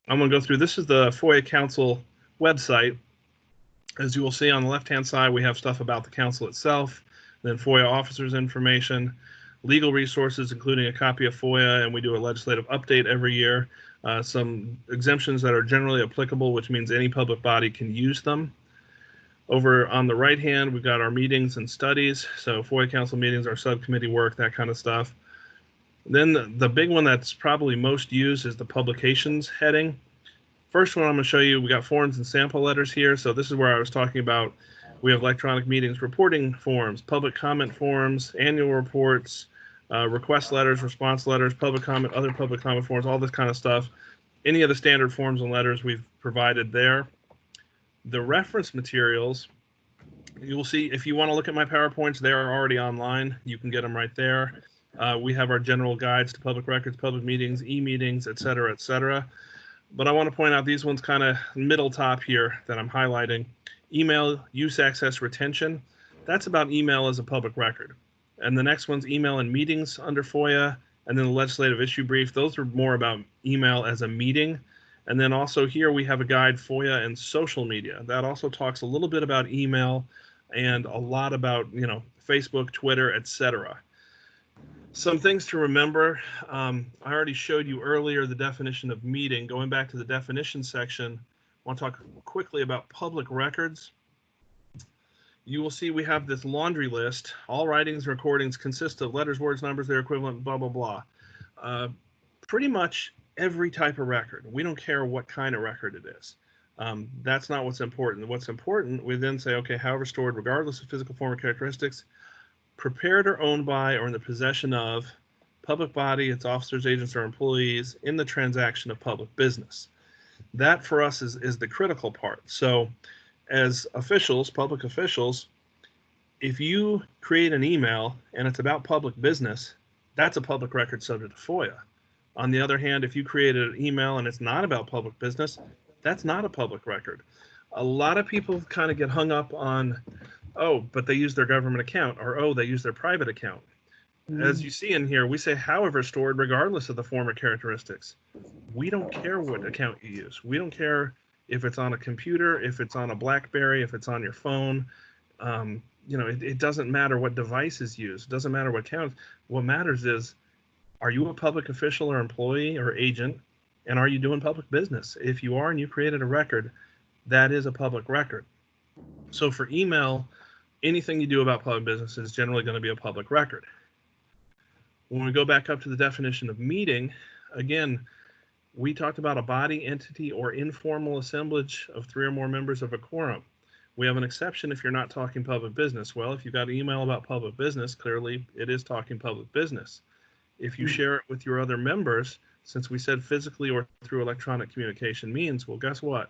I'm going to go through, this is the FOIA Council website. As you will see on the left-hand side, we have stuff about the council itself, then FOIA officers information, legal resources, including a copy of FOIA, and we do a legislative update every year. Some exemptions that are generally applicable, which means any public body can use them. Over on the right hand, we've got our meetings and studies. So FOIA Council meetings, our subcommittee work, that kind of stuff. Then the big one that's probably most used is the publications heading. First one I'm going to show you, we got forms and sample letters here. So this is where I was talking about, we have electronic meetings, reporting forms, public comment forms, annual reports, request letters, response letters, public comment, other public comment forms, all this kind of stuff. Any of the standard forms and letters we've provided there. The reference materials, you will see, if you want to look at my PowerPoints, they are already online. You can get them right there. We have our general guides to public records, public meetings, e-meetings, et cetera, et cetera. But I want to point out these ones kind of middle top here that I'm highlighting. Email use, access, retention. That's about email as a public record. And the next one's email and meetings under FOIA. And then the legislative issue brief. Those are more about email as a meeting. And then also here we have a guide, FOIA and social media. That also talks a little bit about email and a lot about, Facebook, Twitter, etc. Some things to remember. I already showed you earlier the definition of meeting. Going back to the definition section, I want to talk quickly about public records. You will see we have this laundry list. All writings and recordings consist of letters, words, numbers, their equivalent, blah, blah, blah. Pretty much every type of record. We don't care what kind of record it is. That's not what's important. What's important, we then say, okay, however stored, regardless of physical form or characteristics, prepared or owned by or in the possession of public body, its officers, agents, or employees in the transaction of public business. That for us is the critical part. So as officials, public officials, if you create an email and it's about public business, that's a public record subject to FOIA. On the other hand, if you created an email and it's not about public business, that's not a public record. A lot of people kind of get hung up on, oh, but they use their government account, or oh, they use their private account. As you see in here, we say however stored regardless of the form or characteristics. We don't care what account you use. We don't care if it's on a computer, if it's on a BlackBerry, if it's on your phone. It doesn't matter what device is used. It doesn't matter what account. What matters is, are you a public official or employee or agent, and are you doing public business? If you are and you created a record, that is a public record. So for email, anything you do about public business is generally going to be a public record. When we go back up to the definition of meeting, again, we talked about a body, entity, or informal assemblage of 3 or more members of a quorum. We have an exception if you're not talking public business. Well, if you've got an email about public business, clearly it is talking public business. If you share it with your other members, since we said physically or through electronic communication means, well, guess what?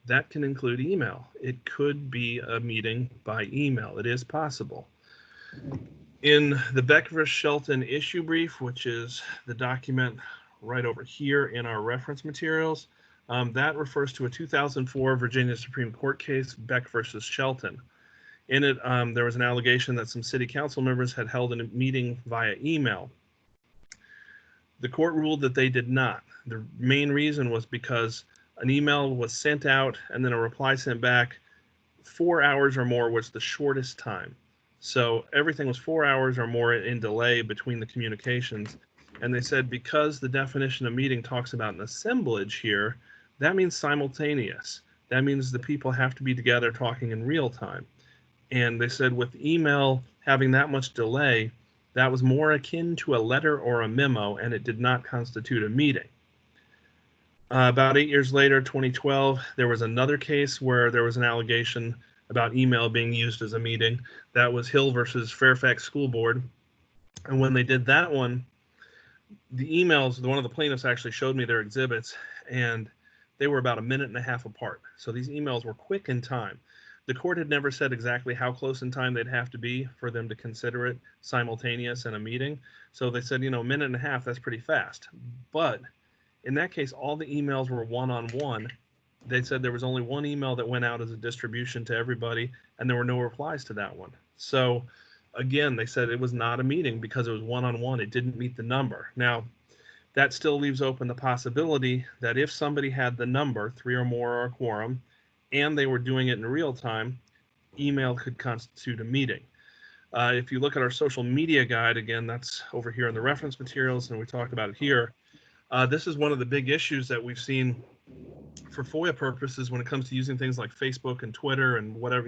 That can include email. It could be a meeting by email. It is possible. In the Beck versus Shelton issue brief, which is the document right over here in our reference materials, that refers to a 2004 Virginia Supreme Court case, Beck versus Shelton. In it, there was an allegation that some city council members had held a meeting via email. The court ruled that they did not. The main reason was because an email was sent out and then a reply sent back. 4 hours or more was the shortest time. So everything was 4 hours or more in delay between the communications. And they said because the definition of meeting talks about an assemblage here, that means simultaneous. That means the people have to be together talking in real time. And they said with email having that much delay, that was more akin to a letter or a memo, and it did not constitute a meeting. About 8 years later, 2012, there was another case where there was an allegation about email being used as a meeting. That was Hill versus Fairfax School Board. And when they did that one, the emails, one of the plaintiffs actually showed me their exhibits, and they were about 1.5 minutes apart. So these emails were quick in time. The court had never said exactly how close in time they'd have to be for them to consider it simultaneous in a meeting. So they said, 1.5 minutes, that's pretty fast. But in that case, all the emails were one-on-one. They said there was only one email that went out as a distribution to everybody, and there were no replies to that one. So again, they said it was not a meeting because it was one-on-one. It didn't meet the number. Now, that still leaves open the possibility that if somebody had the number, 3 or more or a quorum, and they were doing it in real time, email could constitute a meeting. If you look at our social media guide, again, that's over here in the reference materials, and we talked about it here. This is one of the big issues that we've seen for FOIA purposes when it comes to using things like Facebook and Twitter and whatever,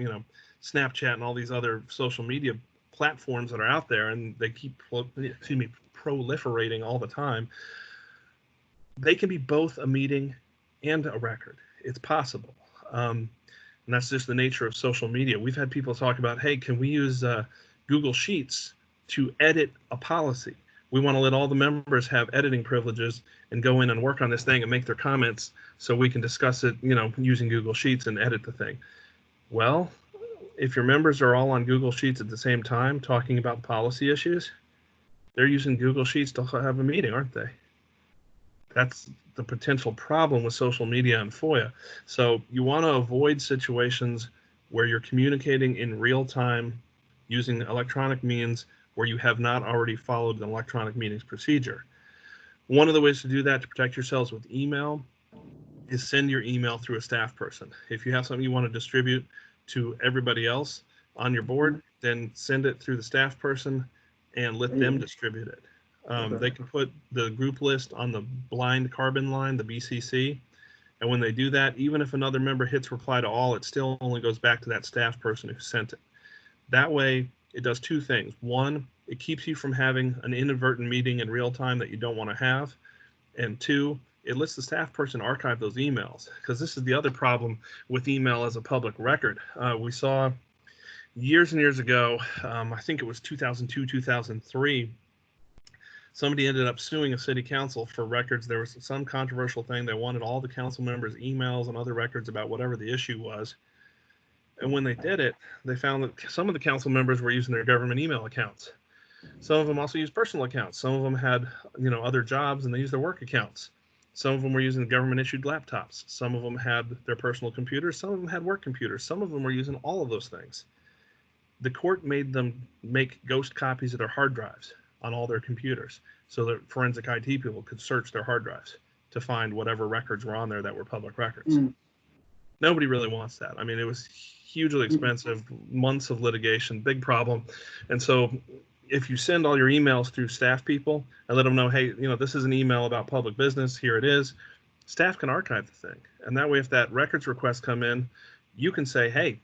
Snapchat and all these other social media platforms that are out there, and they keep proliferating all the time. They can be both a meeting and a record. It's possible. And that's just the nature of social media. We've had people talk about, hey, can we use Google Sheets to edit a policy? We want to let all the members have editing privileges and go in and work on this thing and make their comments so we can discuss it, using Google Sheets and edit the thing. Well, if your members are all on Google Sheets at the same time talking about policy issues, they're using Google Sheets to have a meeting, aren't they? That's the potential problem with social media and FOIA. So you want to avoid situations where you're communicating in real time using electronic means where you have not already followed an electronic meetings procedure. One of the ways to do that to protect yourselves with email is send your email through a staff person. If you have something you want to distribute to everybody else on your board, then send it through the staff person and let them distribute it. They can put the group list on the blind carbon line, the BCC, and when they do that, even if another member hits reply to all, it still only goes back to that staff person who sent it. That way, it does 2 things. One, it keeps you from having an inadvertent meeting in real time that you don't want to have. And 2, it lets the staff person archive those emails, because this is the other problem with email as a public record. We saw years and years ago, I think it was 2002, 2003, somebody ended up suing a city council for records. There was some controversial thing. They wanted all the council members' emails and other records about whatever the issue was. And when they did it, they found that some of the council members were using their government email accounts. Some of them also use personal accounts. Some of them had, other jobs and they used their work accounts. Some of them were using government-issued laptops. Some of them had their personal computers. Some of them had work computers. Some of them were using all of those things. The court made them make ghost copies of their hard drives on all their computers so that forensic IT people could search their hard drives to find whatever records were on there that were public records. Nobody really wants that. I mean, it was hugely expensive, months of litigation, big problem. And so if you send all your emails through staff people and let them know, hey, this is an email about public business, here it is, staff can archive the thing. And that way, if that records request come in, you can say, hey,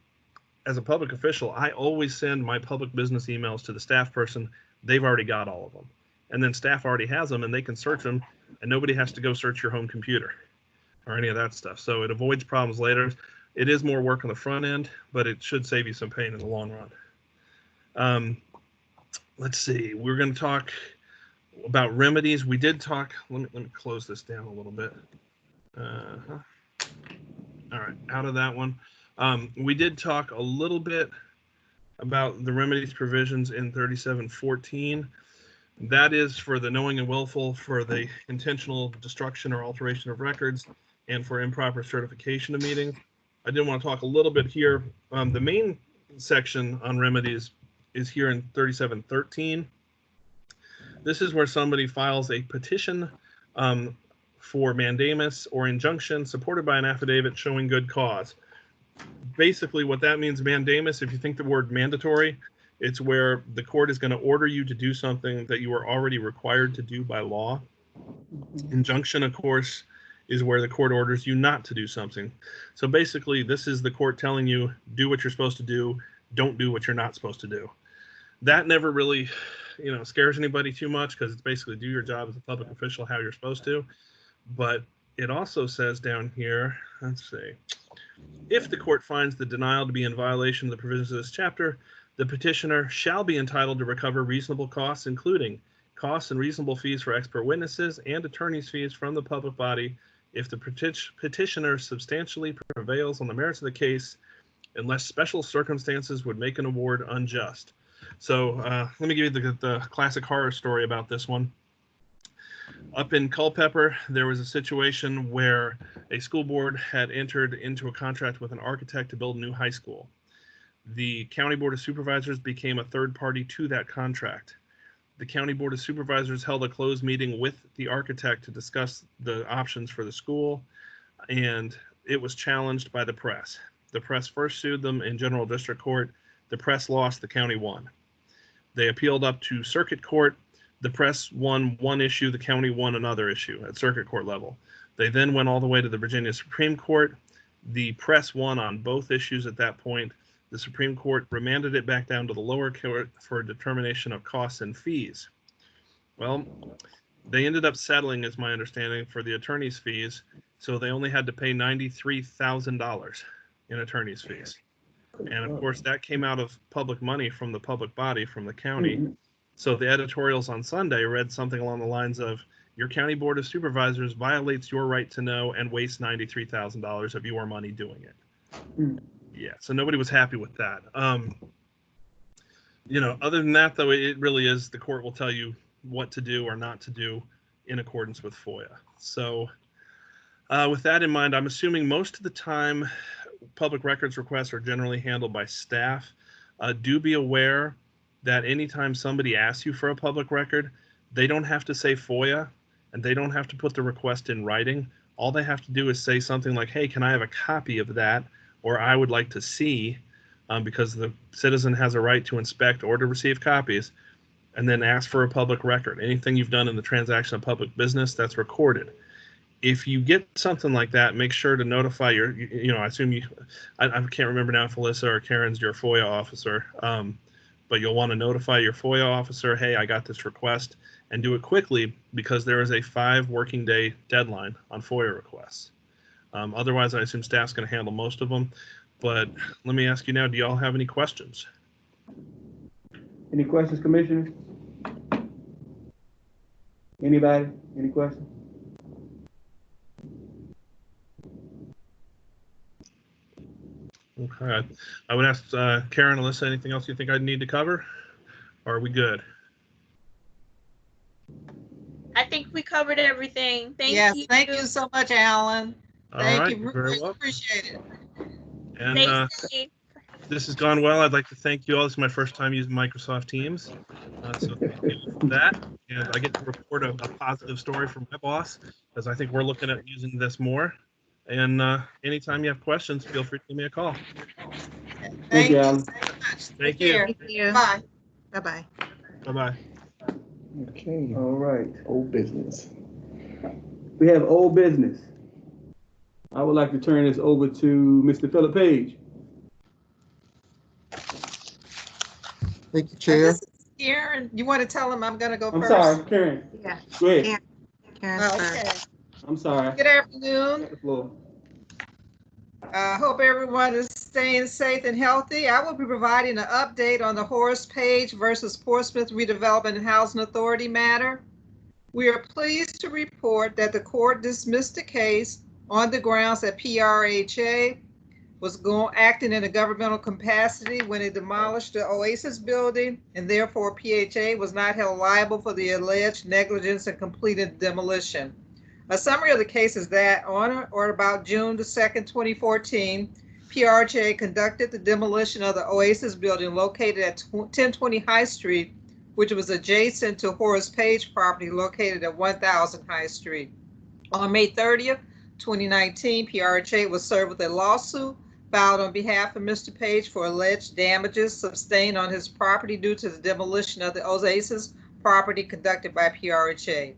as a public official, I always send my public business emails to the staff person. They've already got all of them. And then staff already has them and they can search them and nobody has to go search your home computer or any of that stuff. So it avoids problems later. It is more work on the front end, but it should save you some pain in the long run. Let's see, we're going to talk about remedies. We did talk, let me close this down a little bit. All right, out of that one. We did talk a little bit about the remedies provisions in 3714. That is for the knowing and willful, for the intentional destruction or alteration of records, and for improper certification of meetings. I did want to talk a little bit here. The main section on remedies is here in 3713. This is where somebody files a petition for mandamus or injunction supported by an affidavit showing good cause. Basically, what that means, mandamus, if you think the word mandatory, it's where the court is going to order you to do something that you are already required to do by law. Injunction, of course, is where the court orders you not to do something. So basically, this is the court telling you, do what you're supposed to do, don't do what you're not supposed to do. That never really, scares anybody too much because it's basically do your job as a public official how you're supposed to. But it also says down here, let's see, if the court finds the denial to be in violation of the provisions of this chapter, the petitioner shall be entitled to recover reasonable costs, including costs and reasonable fees for expert witnesses and attorney's fees from the public body if the petitioner substantially prevails on the merits of the case, unless special circumstances would make an award unjust. So let me give you the classic horror story about this one. Up in Culpeper, there was a situation where a school board had entered into a contract with an architect to build a new high school. The County Board of Supervisors became a third party to that contract. The County Board of Supervisors held a closed meeting with the architect to discuss the options for the school, and it was challenged by the press. The press first sued them in General District Court. The press lost, the county won. They appealed up to Circuit Court. The press won one issue, the county won another issue at Circuit Court level. They then went all the way to the Virginia Supreme Court. The press won on both issues at that point. The Supreme Court remanded it back down to the lower court for determination of costs and fees. Well, they ended up settling, is my understanding, for the attorney's fees, so they only had to pay $93,000 in attorney's fees. And of course, that came out of public money from the public body, from the county. So the editorials on Sunday read something along the lines of, your County Board of Supervisors violates your right to know and wastes $93,000 of your money doing it. Yeah, so nobody was happy with that. Other than that, though, it really is, the court will tell you what to do or not to do in accordance with FOIA. So with that in mind, I'm assuming most of the time public records requests are generally handled by staff. Do be aware that anytime somebody asks you for a public record, they don't have to say FOIA and they don't have to put the request in writing. All they have to do is say something like, hey, can I have a copy of that? Or I would like to see, because the citizen has a right to inspect or to receive copies, and then ask for a public record. Anything you've done in the transaction of public business, that's recorded. If you get something like that, make sure to notify your, I assume I can't remember now if Alyssa or Karen's your FOIA officer, but you'll want to notify your FOIA officer, hey, I got this request, and do it quickly because there is a 5 working day deadline on FOIA requests. Otherwise, I assume staff's going to handle most of them. But let me ask you now, do y'all have any questions? Any questions, Commissioners? Anybody? Any questions? Okay. I would ask Karen, Alyssa, anything else you think I'd need to cover? Or are we good? we covered everything. Thank Yes, you. thank you so much, Alan. All Thank right, you. you're very Really welcome. appreciate it. And Stay safe. this has gone well. I'd like to thank you all. This is my first time using Microsoft Teams. So thank you for that. And I get to report a positive story from my boss, because I think we're looking at using this more. And anytime you have questions, feel free to give me a call. Thank you, you Alan. so much. Thank Take you. care. Thank you. Bye. Bye-bye. Bye-bye. Okay, All right. old business. We have old business. I would like to turn this over to Mr. Philip Page. Thank you, Chair. This is Karen. You want to tell him I'm going to go I'm first? sorry, Karen. Yeah. Go ahead. Karen's Oh, first. okay. I'm sorry. Good afternoon. Got the floor. Hope everyone is staying safe and healthy. I will be providing an update on the Horace Page versus Portsmouth Redevelopment and Housing Authority matter. We are pleased to report that the court dismissed the case on the grounds that PRHA was acting in a governmental capacity when it demolished the Oasis building, and therefore PHA was not held liable for the alleged negligence in completed demolition. A summary of the case is that on or about June the 2nd, 2014, PRHA conducted the demolition of the Oasis building located at 1020 High Street, which was adjacent to Horace Page property located at 1000 High Street. On May 30th, 2019, PRHA was served with a lawsuit filed on behalf of Mr. Page for alleged damages sustained on his property due to the demolition of the Oasis property conducted by PRHA.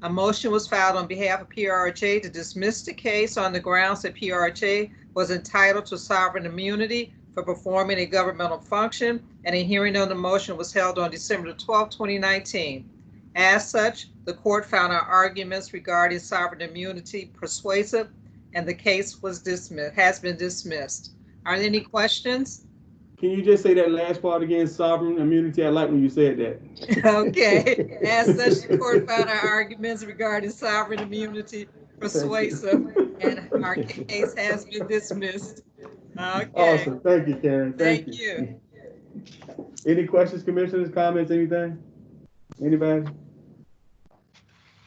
A motion was filed on behalf of PRHA to dismiss the case on the grounds that PRHA was entitled to sovereign immunity for performing a governmental function, and a hearing on the motion was held on December 12, 2019. As such, the court found our arguments regarding sovereign immunity persuasive, and the case was dismissed, has been dismissed. Are there any questions? Can you just say that last part again, sovereign immunity? I like when you said that. Okay. As such, the court found our arguments regarding sovereign immunity persuasive, and our case has been dismissed. Okay. Awesome. Thank you, Karen. Thank you. Any questions, commissioners, comments, anything? Anybody?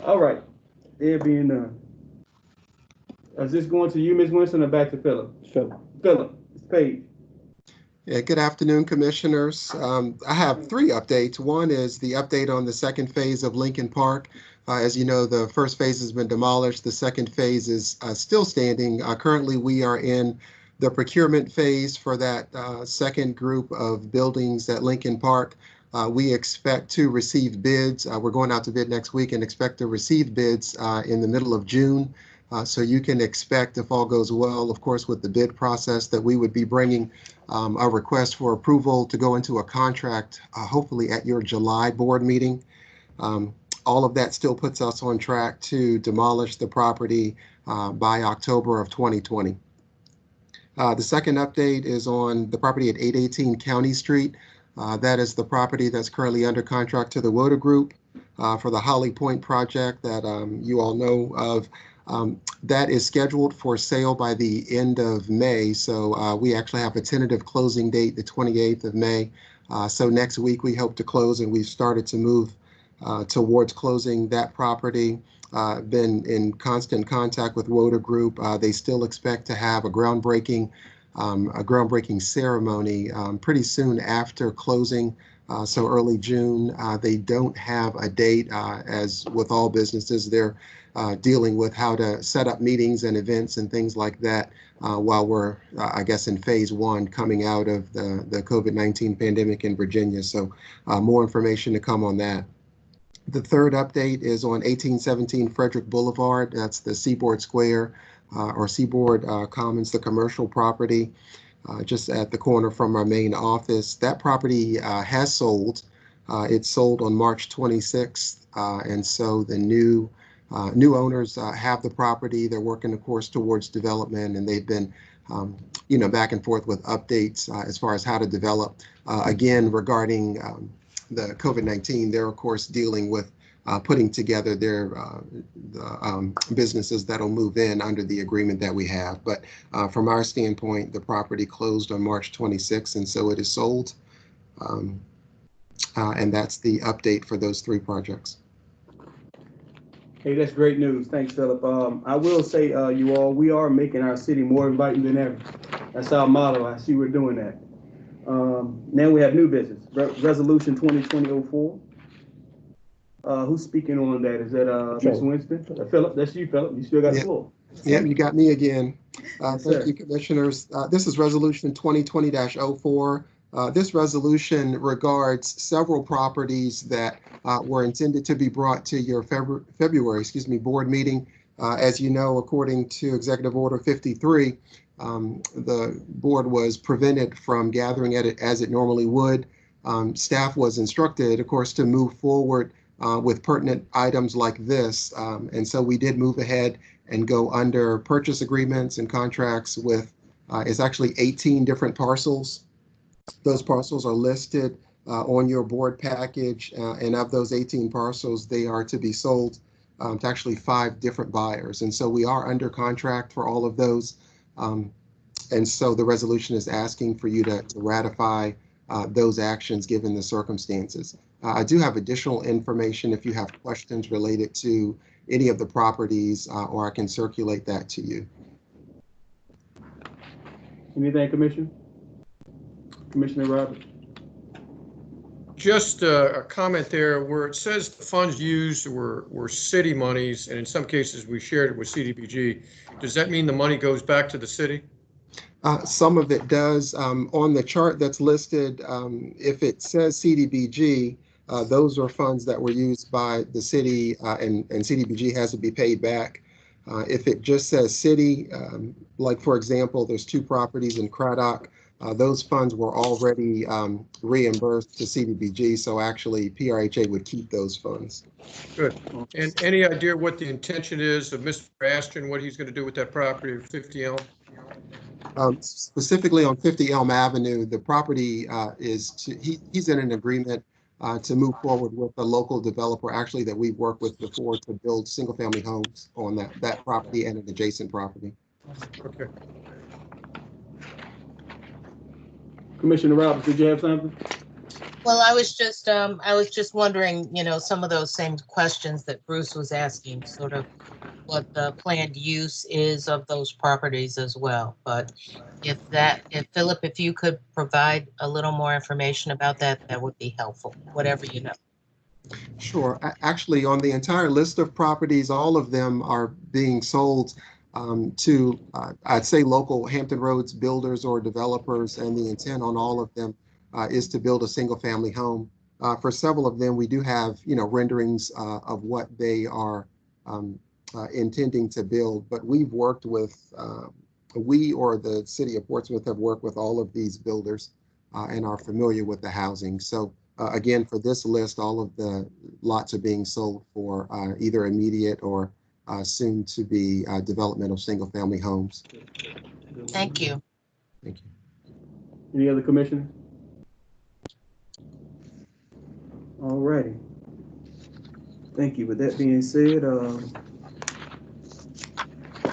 All right. There being none. Is this going to you, Ms. Winston, or back to Philip? Philip, it's Page. Yeah, good afternoon, commissioners. I have three updates. One is the update on the second phase of Lincoln Park. As you know, the first phase has been demolished. The second phase is still standing. Currently, we are in the procurement phase for that second group of buildings at Lincoln Park. We expect to receive bids. We're going out to bid next week and expect to receive bids in the middle of June. So you can expect, if all goes well, of course, with the bid process, that we would be bringing a request for approval to go into a contract, hopefully at your July board meeting. All of that still puts us on track to demolish the property by October of 2020. The second update is on the property at 818 County Street. That is the property that's currently under contract to the Woda Group for the Holly Point project that you all know of. That is scheduled for sale by the end of May. So we actually have a tentative closing date, the 28th of May. So next week we hope to close, and we've started to move towards closing that property. Been in constant contact with Woda Group. They still expect to have a groundbreaking ceremony pretty soon after closing. So early June. They don't have a date. As with all businesses, they're dealing with how to set up meetings and events and things like that while we're, I guess, in phase one coming out of the COVID-19 pandemic in Virginia. So more information to come on that. The third update is on 1817 Frederick Boulevard. That's the Seaboard Square or Seaboard Commons, the commercial property just at the corner from our main office. That property has sold. It sold on March 26th, and so the new owners have the property. They're working, of course, towards development, and they've been, back and forth with updates as far as how to develop. Again, regarding the COVID-19, they're, of course, dealing with putting together their businesses that'll move in under the agreement that we have. But from our standpoint, the property closed on March 26th, and so it is sold. And that's the update for those three projects. Hey, that's great news. Thanks, Philip. I will say, you all, we are making our city more inviting than ever. That's our motto. I see we're doing that. Now we have new business. Resolution 2020-04. Who's speaking on that? Is that Mr. Winston? Philip, that's you, Philip. You still got the floor. Yeah, you got me again. Yes, Thank sir. you, Commissioners. This is Resolution 2020-04. This resolution regards several properties that were intended to be brought to your February board meeting. As you know, according to Executive Order 53, the board was prevented from gathering at it as it normally would. Staff was instructed, of course, to move forward with pertinent items like this. And so we did move ahead and go under purchase agreements and contracts with, it's actually 18 different parcels. Those parcels are listed on your board package, and of those 18 parcels, they are to be sold to actually 5 different buyers. And so we are under contract for all of those. And so the resolution is asking for you to ratify those actions given the circumstances. I do have additional information if you have questions related to any of the properties, or I can circulate that to you. Anything, Commissioner? Commissioner Roberts? Just a comment there where it says the funds used were city monies, and in some cases we shared it with CDBG. Does that mean the money goes back to the city? Some of it does. On the chart that's listed, if it says CDBG, those are funds that were used by the city, and CDBG has to be paid back. If it just says city, like for example, there's 2 properties in Craddock, those funds were already reimbursed to CDBG, so actually PRHA would keep those funds. Good. And any idea what the intention is of Mr. Ashton, what he's going to do with that property at 50 Elm? Specifically on 50 Elm Avenue, the property he's in an agreement to move forward with a local developer, actually that we've worked with before, to build single-family homes on that property and an adjacent property. Okay. Commissioner Roberts, did you have something? Well, I was just wondering, some of those same questions that Bruce was asking, sort of what the planned use is of those properties as well. But if Philip, if you could provide a little more information about that, that would be helpful, whatever you know. Sure. Actually, on the entire list of properties, all of them are being sold to, I'd say, local Hampton Roads builders or developers, and the intent on all of them is to build a single-family home. For several of them, we do have, renderings of what they are intending to build, but we've worked with, we or the city of Portsmouth have worked with all of these builders and are familiar with the housing. So again, for this list, all of the lots are being sold for either immediate or soon to be development of single-family homes. Thank you. Thank you. Any other commissioners? All righty. Thank you. With that being said,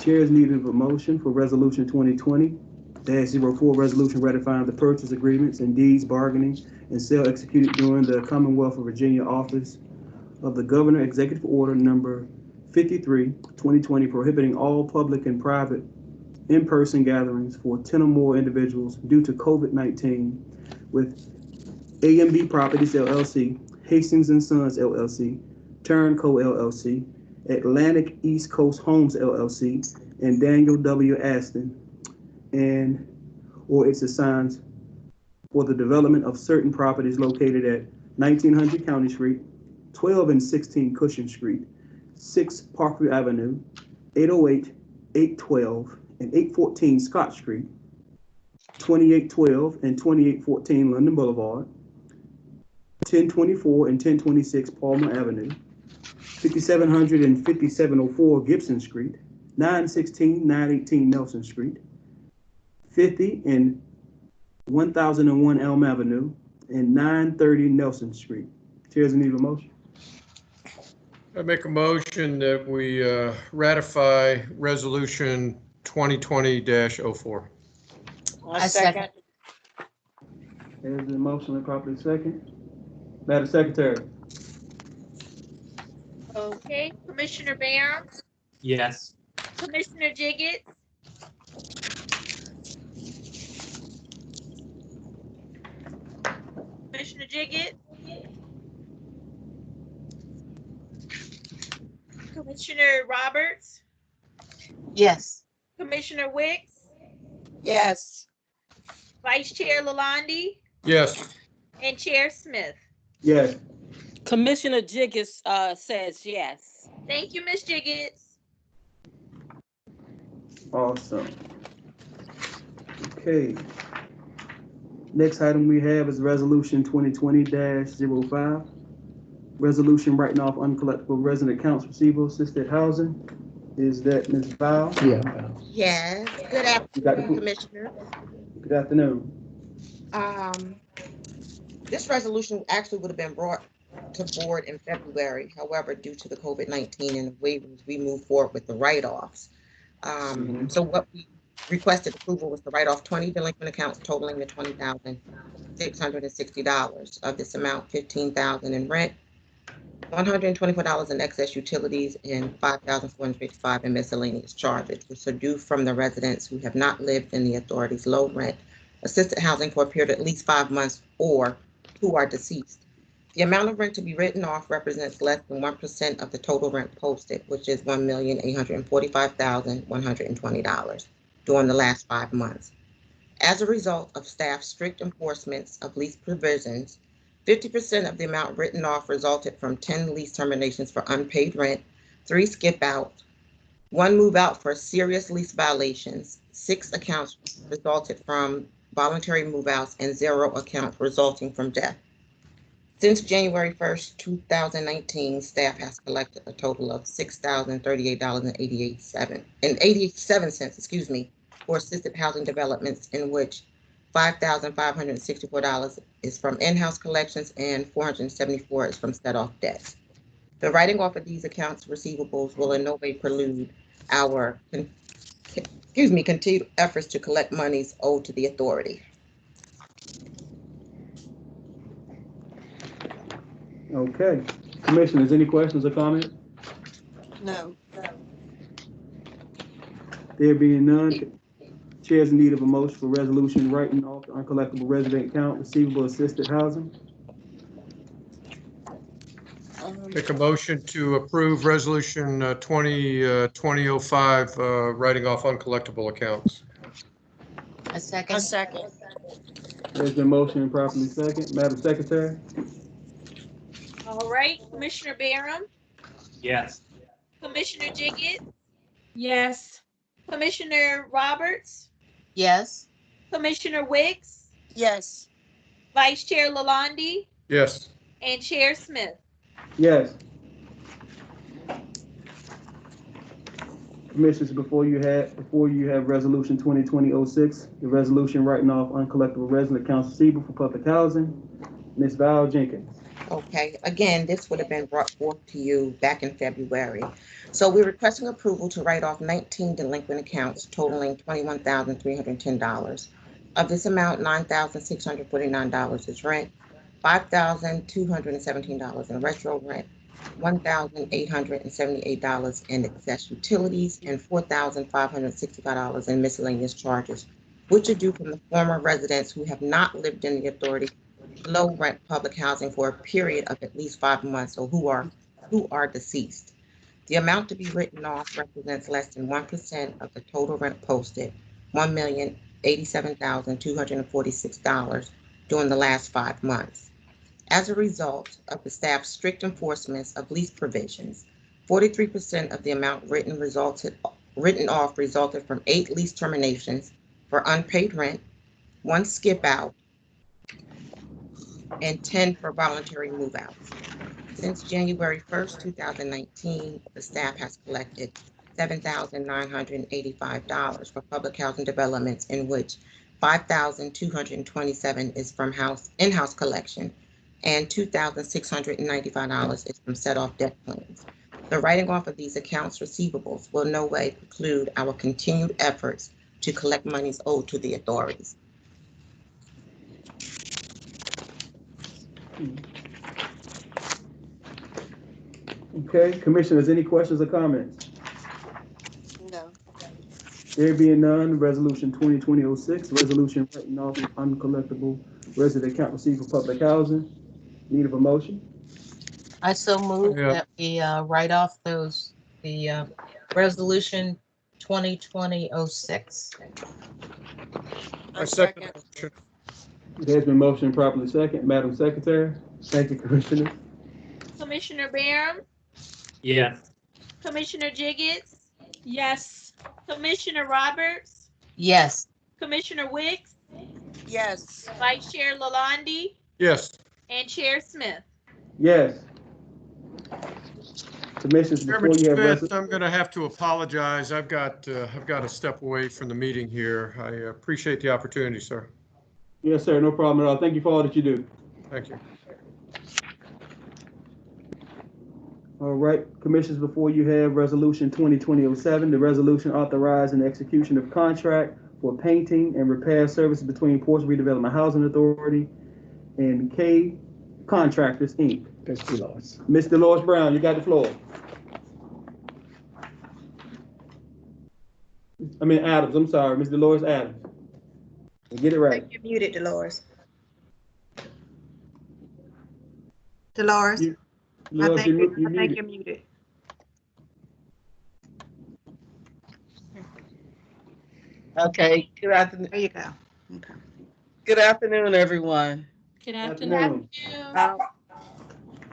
chairs needed a motion for Resolution 2020-04, resolution ratifying the purchase agreements and deeds bargaining and sale executed during the Commonwealth of Virginia office of the Governor, Executive Order number 53, 2020, prohibiting all public and private in-person gatherings for 10 or more individuals due to COVID-19 with A&B Properties LLC, Hastings & Sons LLC, Turn Co. LLC, Atlantic East Coast Homes LLC, and Daniel W. Aston, or its assigns for the development of certain properties located at 1900 County Street, 12 and 16 Cushing Street, 6 Parkview Avenue, 808, 812, and 814 Scott Street, 2812 and 2814 London Boulevard, 1024 and 1026 Palmer Avenue, 5700 and 5704 Gibson Street, 916, 918 Nelson Street, 50 and 1001 Elm Avenue, and 930 Nelson Street. Chairs need a motion. I make a motion that we ratify Resolution 2020-04. I second. There's the motion and properly second. Madam Secretary. Okay, Commissioner Barham, Yes. Commissioner Jiggets, Commissioner Jiggets, Commissioner Roberts, Yes. Commissioner Wicks, Yes. Vice Chair Lalonde, Yes. and Chair Smith. Yes. Commissioner Jiggets says yes. Thank you, Ms. Jiggets. Awesome. Okay. Next item we have is Resolution 2020-05. Resolution writing off uncollectible resident accounts receivable assisted housing. Is that Ms. Val? Yeah. Yes, good You got the afternoon, Commissioner. Good afternoon. This resolution actually would have been brought to board in February. However, due to the COVID-19 and the waivers, we moved forward with the write-offs. So what we requested approval was to write off 20 delinquent accounts totaling the $20,660. Of this amount, $15,000 in rent, $124 in excess utilities, and $5,455 in miscellaneous charges, which are due from the residents who have not lived in the authority's low rent assisted housing for a period of at least 5 months or who are deceased. The amount of rent to be written off represents less than 1% of the total rent posted, which is $1,845,120 during the last 5 months. As a result of staff's strict enforcements of lease provisions, 50% of the amount written off resulted from 10 lease terminations for unpaid rent, 3 skip outs, 1 move out for serious lease violations, 6 accounts resulted from voluntary move outs, and 0 accounts resulting from death. Since January 1st, 2019, staff has collected a total of $6,038.87 for assisted housing developments, in which $5,564 is from in-house collections and $474 is from set-off debts. The writing off of these accounts receivables will in no way prelude our continued efforts to collect monies owed to the authority. Okay. Commissioners, any questions or comments? No. There being none, chair's in need of a motion for resolution writing off the uncollectible resident account receivable assisted housing. Make a motion to approve resolution 2005, writing off uncollectible accounts. A second. There's been motion and properly second. Madam Secretary? All right, Commissioner Barham, Yes. Commissioner Jiggets, Yes. Commissioner Roberts, Yes. Commissioner Wicks, Yes. Vice Chair Lalonde, Yes. and Chair Smith. Yes. Commissioners, before you have resolution 2020-06, the resolution writing off uncollectible resident accounts receivable for public housing. Ms. Val Jenkins. Okay, again, this would have been brought forth to you back in February. So we're requesting approval to write off 19 delinquent accounts totaling $21,310. Of this amount, $9,649 is rent, $5,217 in retro rent, $1,878 in excess utilities, and $4,565 in miscellaneous charges, which are due from the former residents who have not lived in the authority low rent public housing for a period of at least 5 months or who are deceased. The amount to be written off represents less than 1% of the total rent posted, $1,087,246 during the last 5 months. As a result of the staff's strict enforcement of lease provisions, 43% of the amount written off resulted from 8 lease terminations for unpaid rent, 1 skip out, and 10 for voluntary move-outs. Since January 1st, 2019, the staff has collected $7,985 for public housing developments, in which $5,227 is from in-house collection and $2,695 is from set-off debt claims. The writing off of these accounts receivables will in no way preclude our continued efforts to collect monies owed to the authorities. Okay, commissioners, any questions or comments? No. There being none, resolution 2020-06, resolution writing off uncollectible resident account received for public housing. Need of a motion? I so move Yeah. that we write off the resolution 2020-06. I second. the motion. It has been motioned properly second. Madam Secretary? Thank you, Commissioner. Commissioner Barham, Yes. Commissioner Jiggets, Yes. Commissioner Roberts, Yes. Commissioner Wicks, Yes. Vice Chair Lalonde, Yes. and Chair Smith. Yes. Commissioners, before Chairman you have Smith, I'm going to have to apologize. I've got to step away from the meeting here. I appreciate the opportunity, sir. Yes, sir, no problem at all. Thank you for all that you do. Thank you. All right, commissioners, before you have resolution 2020-07, the resolution authorizing the execution of contract for painting and repair services between Portsmouth Redevelopment Housing Authority and K Contractors, Inc. That's Dolores. Ms. Dolores Brown, you got the floor. I mean Adams, I'm sorry, Ms. Dolores Adams. Get it right. You're muted, Dolores. Dolores, Dolores, I think muted. you're muted. Okay, good afternoon. There you go. Okay. Good afternoon, everyone. Good Afternoon. Um,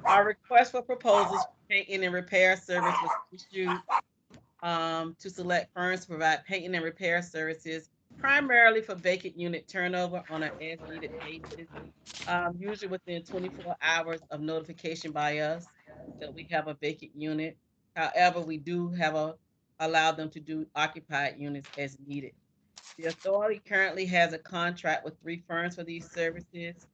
Our request for proposals for painting and repair service was issued to select firms to provide painting and repair services primarily for vacant unit turnover on an as-needed basis, usually within 24 hours of notification by us that we have a vacant unit. However, we do have allow them to do occupied units as needed. The authority currently has a contract with 3 firms for these services,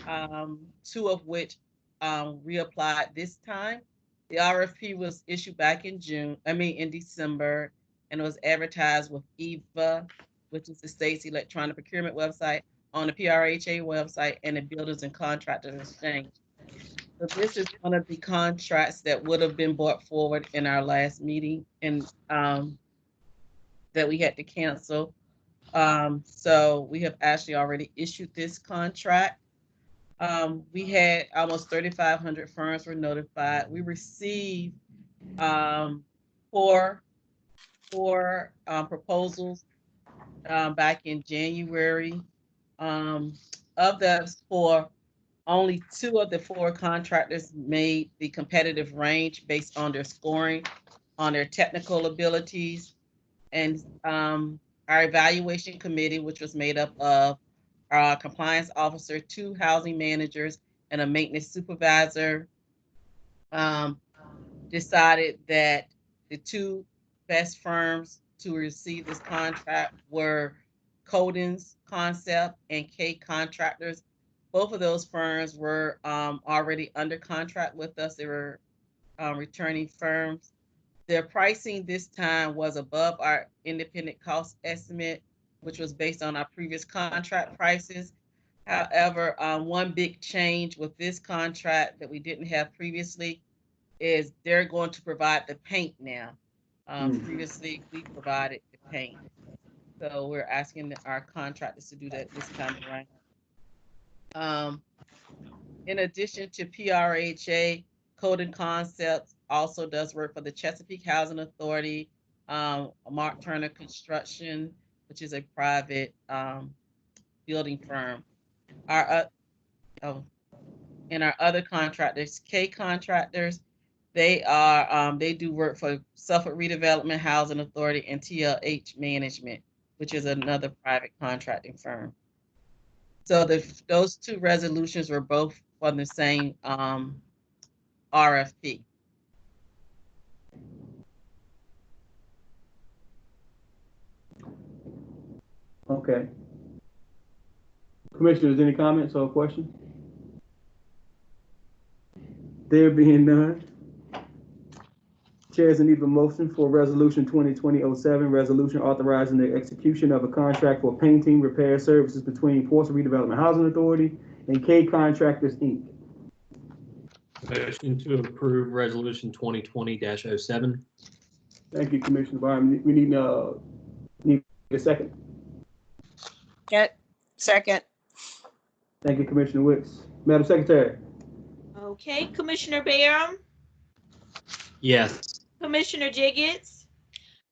2 of which reapplied this time. The RFP was issued back in December, and it was advertised with EVA, which is the state's electronic procurement website, on the PRHA website and the Builders and Contractors Exchange. So this is one of the contracts that would have been brought forward in our last meeting and that we had to cancel. So we have actually already issued this contract. We had almost 3,500 firms were notified. We received 4 proposals back in January. Of those 4, only 2 of the 4 contractors made the competitive range based on their scoring, on their technical abilities, and our evaluation committee, which was made up of our compliance officer, 2 housing managers, and a maintenance supervisor, decided that the 2 best firms to receive this contract were Coden's Concept and K Contractors. Both of those firms were already under contract with us. They were returning firms. Their pricing this time was above our independent cost estimate, which was based on our previous contract prices. However, one big change with this contract that we didn't have previously is they're going to provide the paint now. Previously, we provided the paint. So we're asking our contractors to do that this time around. In addition to PRHA, Code and Concepts also does work for the Chesapeake Housing Authority, Mark Turner Construction, which is a private building firm. And our other contractors, K Contractors, they do work for Suffolk Redevelopment Housing Authority and TLH Management, which is another private contracting firm. So those 2 resolutions were both from the same RFP. Okay. Commissioners, any comments or questions? There being none, Chair is in need of a motion for resolution 2020-07, resolution authorizing the execution of a contract for painting repair services between Portsmouth Redevelopment Housing Authority and K Contractors, Inc. Motion to approve resolution 2020-07. Thank you, Commissioner Byron. We need a second. Second. Thank you, Commissioner Wicks. Madam Secretary? Okay, Commissioner Barham, Yes. Commissioner Jiggets,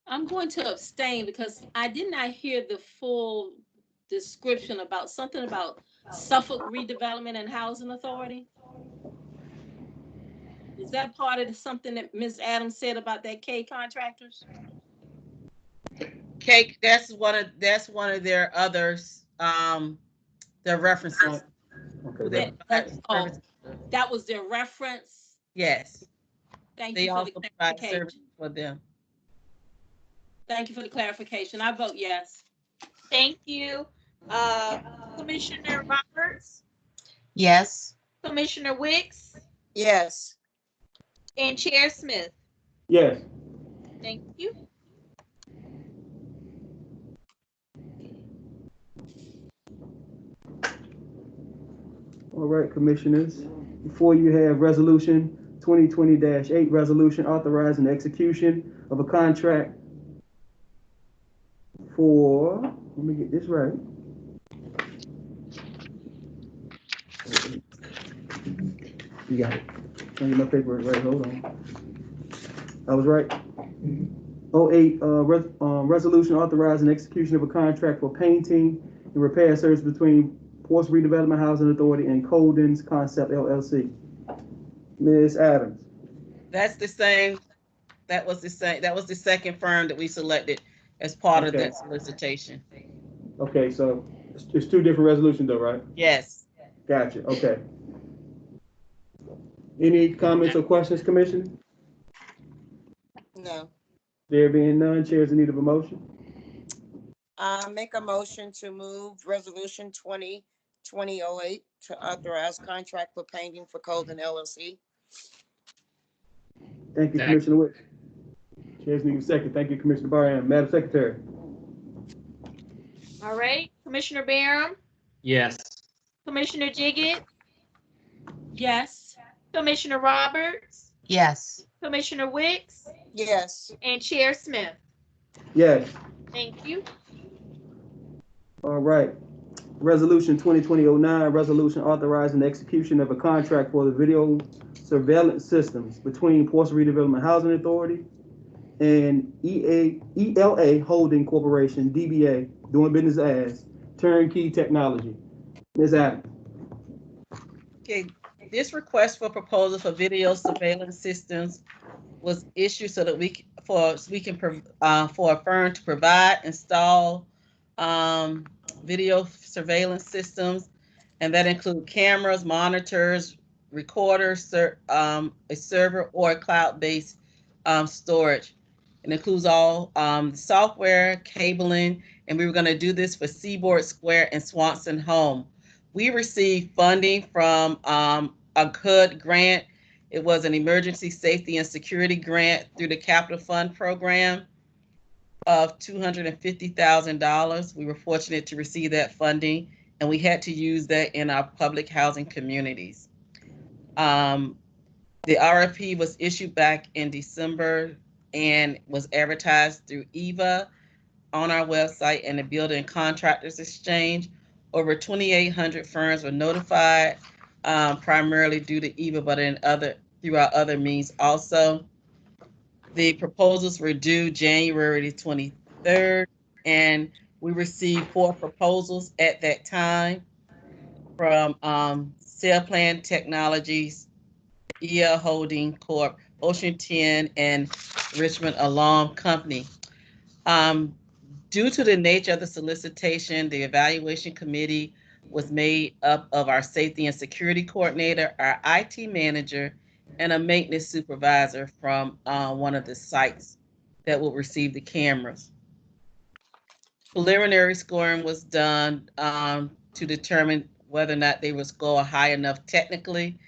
I'm going to abstain because I did not hear the full description about something about Suffolk Redevelopment and Housing Authority. Is that part of something that Ms. Adams said about that K contractors? Cake, that's one of their others, their references. Okay. That was their reference. Yes. Thank They you for also the provide clarification. service for them. Thank you for the clarification. I vote yes. thank you. Commissioner Roberts, Yes. Commissioner Wicks, Yes. and Chair Smith. Yes. Thank you. All right, Commissioners. Before you have Resolution 2020-8, resolution authorizing the execution of a contract for, let me get this right. You got it. Let me get my paperwork right. Hold on. I was right. 08, resolution authorizing the execution of a contract for painting and repair service between Ports Redevelopment Housing Authority and Colden's Concept LLC. Ms. Adams. That's the same. That was the second firm that we selected as part of that solicitation. Okay, so it's two different resolutions though, right? Yes. Gotcha, okay. Any comments or questions, Commissioner? No. There being none, chairs in need of a motion. Make a motion to move resolution 2020-08 to authorize contract for painting for Colden LLC. Thank you, Commissioner Witt. Chairs need a second. Thank you, Commissioner Barham. Madam Secretary. All right, Commissioner Barham, Yes. Commissioner Jiggets, Yes. Commissioner Roberts, Yes. Commissioner Wicks, Yes. and Chair Smith. Yes. Thank you. All right. Resolution 2020-09, resolution authorizing the execution of a contract for the video surveillance systems between Ports Redevelopment Housing Authority and ELA Holding Corporation, DBA, doing business as Turnkey Technology. Ms. Adams. Okay, this request for proposal for video surveillance systems was issued so that for a firm to provide, install video surveillance systems, and that include cameras, monitors, recorders, a server or a cloud-based storage. It includes all software, cabling, and we were going to do this for Seaboard Square and Swanson Home. We received funding from a HUD grant. It was an emergency safety and security grant through the Capital Fund program of $250,000. We were fortunate to receive that funding, and we had to use that in our public housing communities. The RFP was issued back in December and was advertised through EVA on our website and the Building Contractors Exchange. Over 2,800 firms were notified, primarily due to EVA, but through our other means also. The proposals were due January 23rd, and we received 4 proposals at that time from Sale Plan Technologies, EA Holding Corp., Ocean 10, and Richmond Alarm Company. Due to the nature of the solicitation, the evaluation committee was made up of our safety and security coordinator, our IT manager, and a maintenance supervisor from one of the sites that will receive the cameras. Preliminary scoring was done to determine whether or not they would score high enough technically,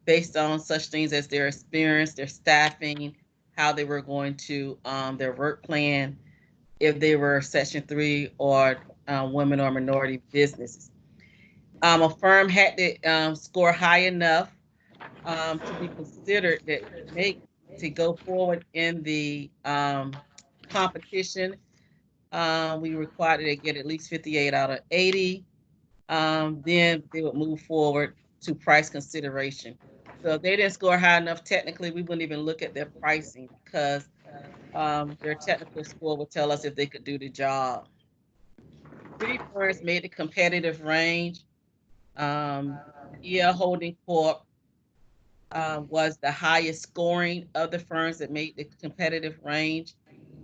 based on such things as their experience, their staffing, how they were going to, their work plan, if they were Section 3 or women or minority businesses. A firm had to score high enough to be considered that to go forward in the competition. We required that they get at least 58 out of 80. Then they would move forward to price consideration. So if they didn't score high enough technically, we wouldn't even look at their pricing because their technical score would tell us if they could do the job. 3 firms made the competitive range. EL Holding Corp was the highest scoring of the firms that made the competitive range,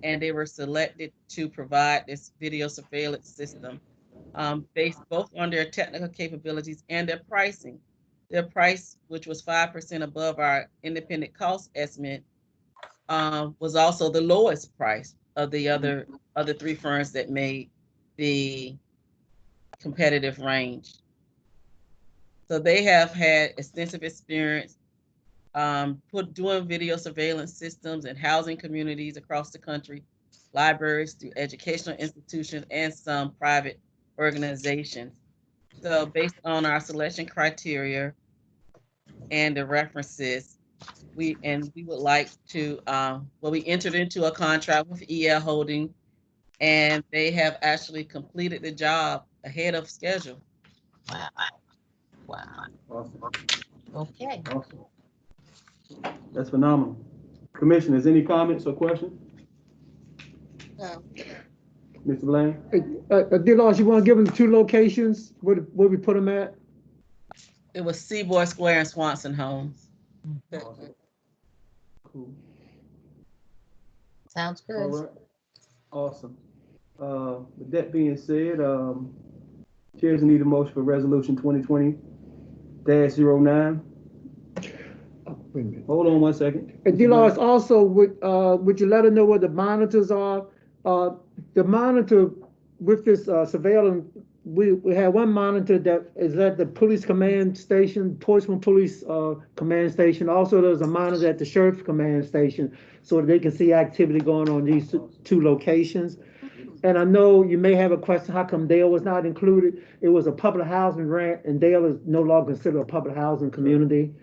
and they were selected to provide this video surveillance system based both on their technical capabilities and their pricing. Their price, which was 5% above our independent cost estimate, was also the lowest price of the other 3 firms that made the competitive range. So they have had extensive experience doing video surveillance systems in housing communities across the country, libraries, through educational institutions, and some private organizations. So based on our selection criteria and the references, we would like to, we entered into a contract with EL Holding, and they have actually completed the job ahead of schedule. Wow. Wow. Awesome. Okay. Awesome. That's phenomenal. Commissioners, any comments or questions? No. Mr. Bland? DeLars, you want to give them the 2 locations where we put them at? It was Seaboard Square and Swanson Homes. Awesome. Cool. Sounds good. All right. Awesome. With that being said, chairs need a motion for resolution 2020-09. Hold on 1 second. And DeLars, also, would you let her know where the monitors are? The monitor with this surveillance, we have one monitor that is at the police command station, Portsmouth Police Command Station. Also, there's a monitor at the Sheriff's Command Station so that they can see activity going on these 2 locations. And I know you may have a question, how come Dale was not included? It was a public housing grant, and Dale is no longer considered a public housing community.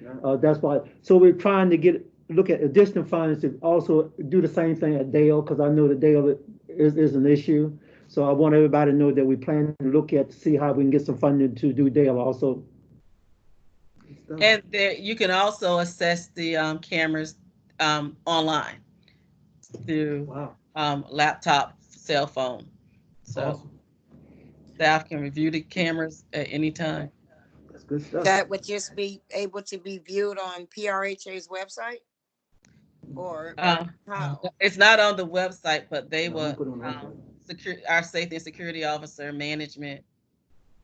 That's why. So we're trying to look at additional funds to also do the same thing at Dale, because I know that Dale is an issue. So I want everybody to know that we plan to look at to see how we can get some funding to do Dale also. And there, you can also assess the cameras online through laptop, cell phone. So awesome. Staff can review the cameras at any time. That's good stuff. That would just be able to be viewed on PRHA's website? Or how? It's not on the website, but they will, our safety and security officer, management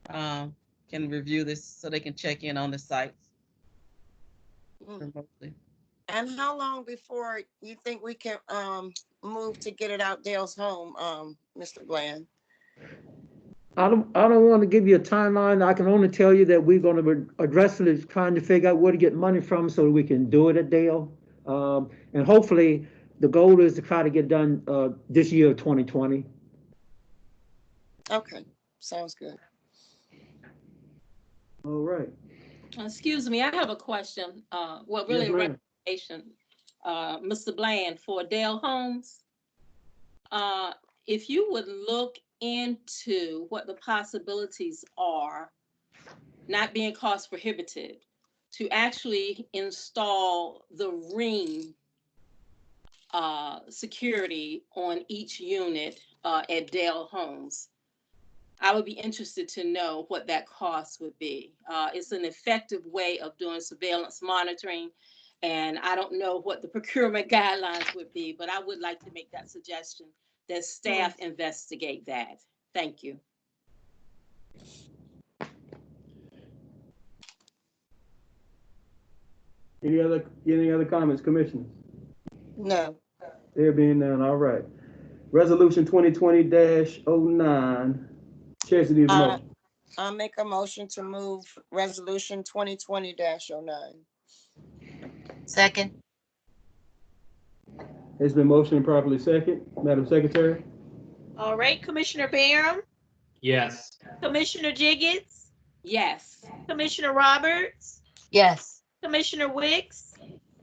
can review this so they can check in on the sites remotely. And how long before you think we can move to get it out Dale's home, Mr. Bland? I don't want to give you a timeline. I can only tell you that we're going to be aggressively trying to figure out where to get money from so that we can do it at Dale. And hopefully the goal is to try to get done this year, 2020. Okay, sounds good. All right. Excuse me, I have a question. Well, really a recommendation, Mr. Bland, for Dale Homes. If you would look into what the possibilities are, not being cost prohibitive, to actually install the ring security on each unit at Dale Homes. I would be interested to know what that cost would be. It's an effective way of doing surveillance monitoring, and I don't know what the procurement guidelines would be, but I would like to make that suggestion that staff investigate that. Thank you. Any other comments, commissioners? No. There being none, all right. Resolution 2020-09. Chairs need a motion. I'll make a motion to move resolution 2020-09. Second. It's been motioned properly second. Madam Secretary? All right, Commissioner Barham, Yes. Commissioner Jiggets, Yes. Commissioner Roberts, Yes. Commissioner Wicks,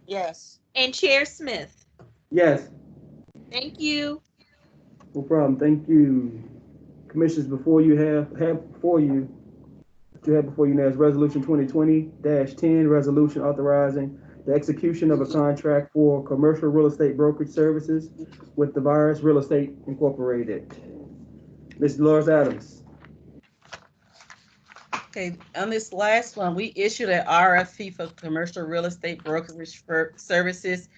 Yes. and Chair Smith. Yes, Thank you. no problem. Thank you. Commissioners, before you before you, what you have before you now is Resolution 2020-10, resolution authorizing the execution of a contract for commercial real estate brokerage services with the Virus Real Estate Incorporated. Ms. Dolores Adams. Okay, on this last one, we issued an RFP for commercial real estate brokerage services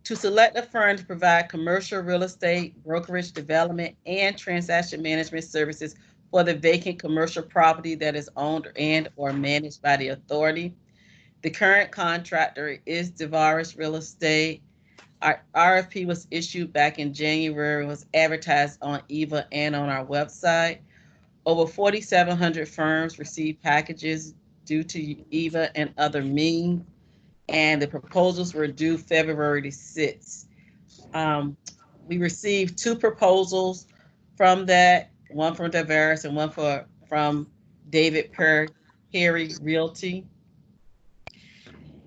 to select a firm to provide commercial real estate brokerage development and transaction management services for the vacant commercial property that is owned and or managed by the authority. The current contractor is Devaris Real Estate. Our RFP was issued back in January, was advertised on EVA and on our website. Over 4,700 firms received packages due to EVA and other means, and the proposals were due February the 6th. We received 2 proposals from that, one from Devaris and one from David Perry Realty.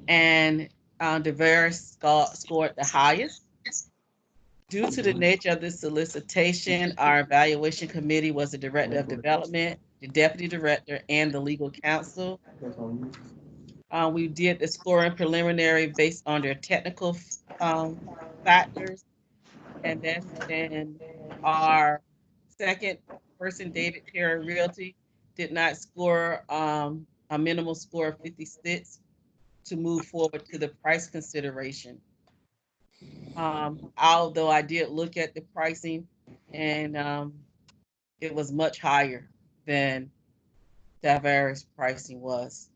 And Devaris scored the highest. Due to the nature of this solicitation, our evaluation committee was the director of development, the deputy director, and the legal counsel. We did the scoring preliminary based on their technical factors, and then our second person, David Perry Realty, did not score a minimal score of 56 to move forward to the price consideration. Although I did look at the pricing, and it was much higher than Devaris pricing was.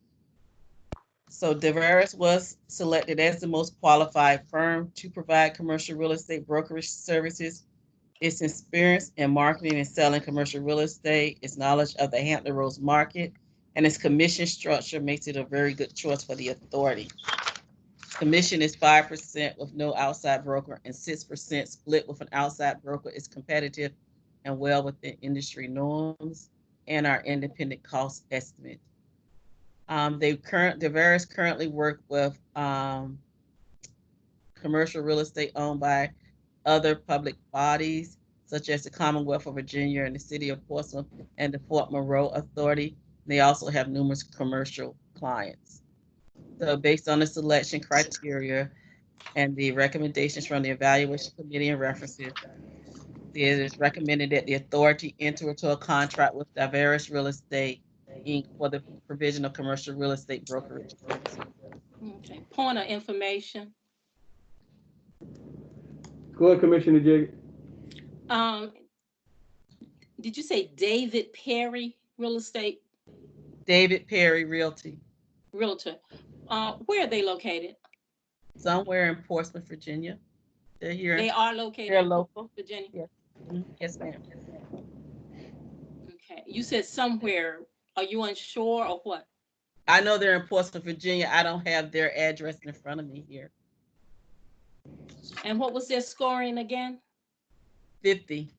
So Devaris was selected as the most qualified firm to provide commercial real estate brokerage services. Its experience in marketing and selling commercial real estate, its knowledge of the Hampton Roads market, and its commission structure makes it a very good choice for the authority. Commission is 5% with no outside broker and 6% split with an outside broker is competitive and well within industry norms and our independent cost estimate. Devaris currently work with commercial real estate owned by other public bodies, such as the Commonwealth of Virginia and the City of Portsmouth and the Fort Monroe Authority. They also have numerous commercial clients. So based on the selection criteria and the recommendations from the evaluation committee and references, it is recommended that the authority enter into a contract with Devaris Real Estate Inc. for the provision of commercial real estate brokerage services. Okay, point of information. Go ahead, Commissioner Jig. Did you say David Perry Real Estate? David Perry Realty. Realtor. Where are they located? Somewhere in Portsmouth, Virginia. They're here. They are located They're in local. Virginia? Yes. Yes, ma'am. Okay. You said somewhere. Are you unsure or what? I know they're in Portsmouth, Virginia. I don't have their address in front of me here. And what was their scoring again? 50.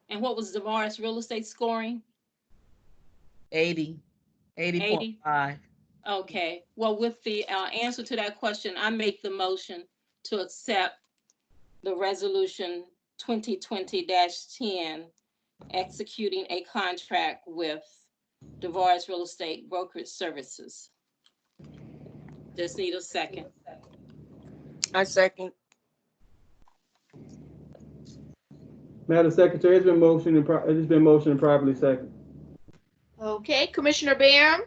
And what was Devaris Real Estate scoring? 80. 80.5. Okay. Well, with the answer to that question, I make the motion to accept the resolution 2020-10, executing a contract with Devaris Real Estate Brokerage Services. Just need a second. I second. Madam Secretary, it's been motioned and properly second. Okay, Commissioner Barham,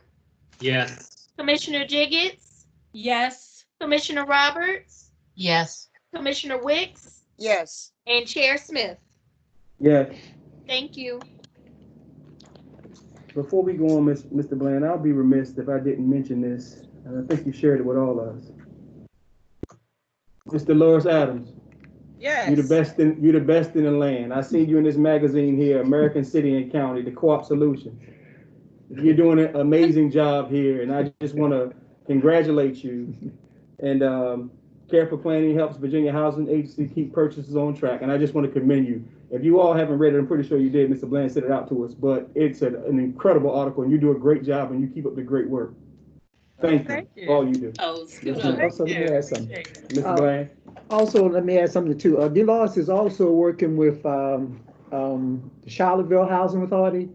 Yes. Commissioner Jiggets, Yes. Commissioner Roberts, Yes. Commissioner Wicks, Yes. and Chair Smith. Yes. Thank you. Before we go on, Mr. Bland, I'll be remiss if I didn't mention this, and I think you shared it with all of us. Mr. Dolores Adams. Yes. You're the best in the land. I seen you in this magazine here, American City and County, the Co-op Solution. You're doing an amazing job here, and I just want to congratulate you. And Careful Planning helps Virginia Housing Agency keep purchases on track, and I just want to commend you. If you all haven't read it, I'm pretty sure you did. Mr. Bland sent it out to us, but it's an incredible article, and you do a great job, and you keep up the great work. Thank you. Thank you. All you do. Oh, Yes, kudos. ma'am. Also, let me you. add something. Mr. Bland? Also, let me add something too. Delos is also working with the Charlottesville Housing Authority.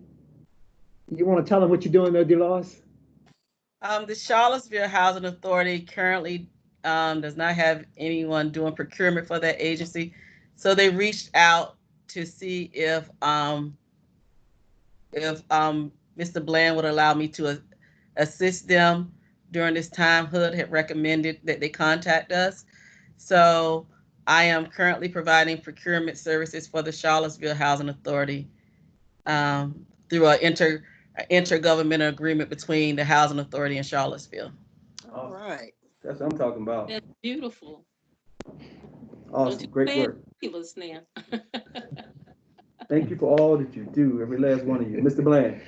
You want to tell them what you're doing there, Delos? The Charlottesville Housing Authority currently does not have anyone doing procurement for that agency. So they reached out to see if Mr. Bland would allow me to assist them during this time. HUD had recommended that they contact us. So I am currently providing procurement services for the Charlottesville Housing Authority through an intergovernmental agreement between the Housing Authority and Charlottesville. All right. That's what I'm talking about. That's beautiful. Awesome, great work. Give us now. Thank you for all that you do, every last one of you. Mr. Bland?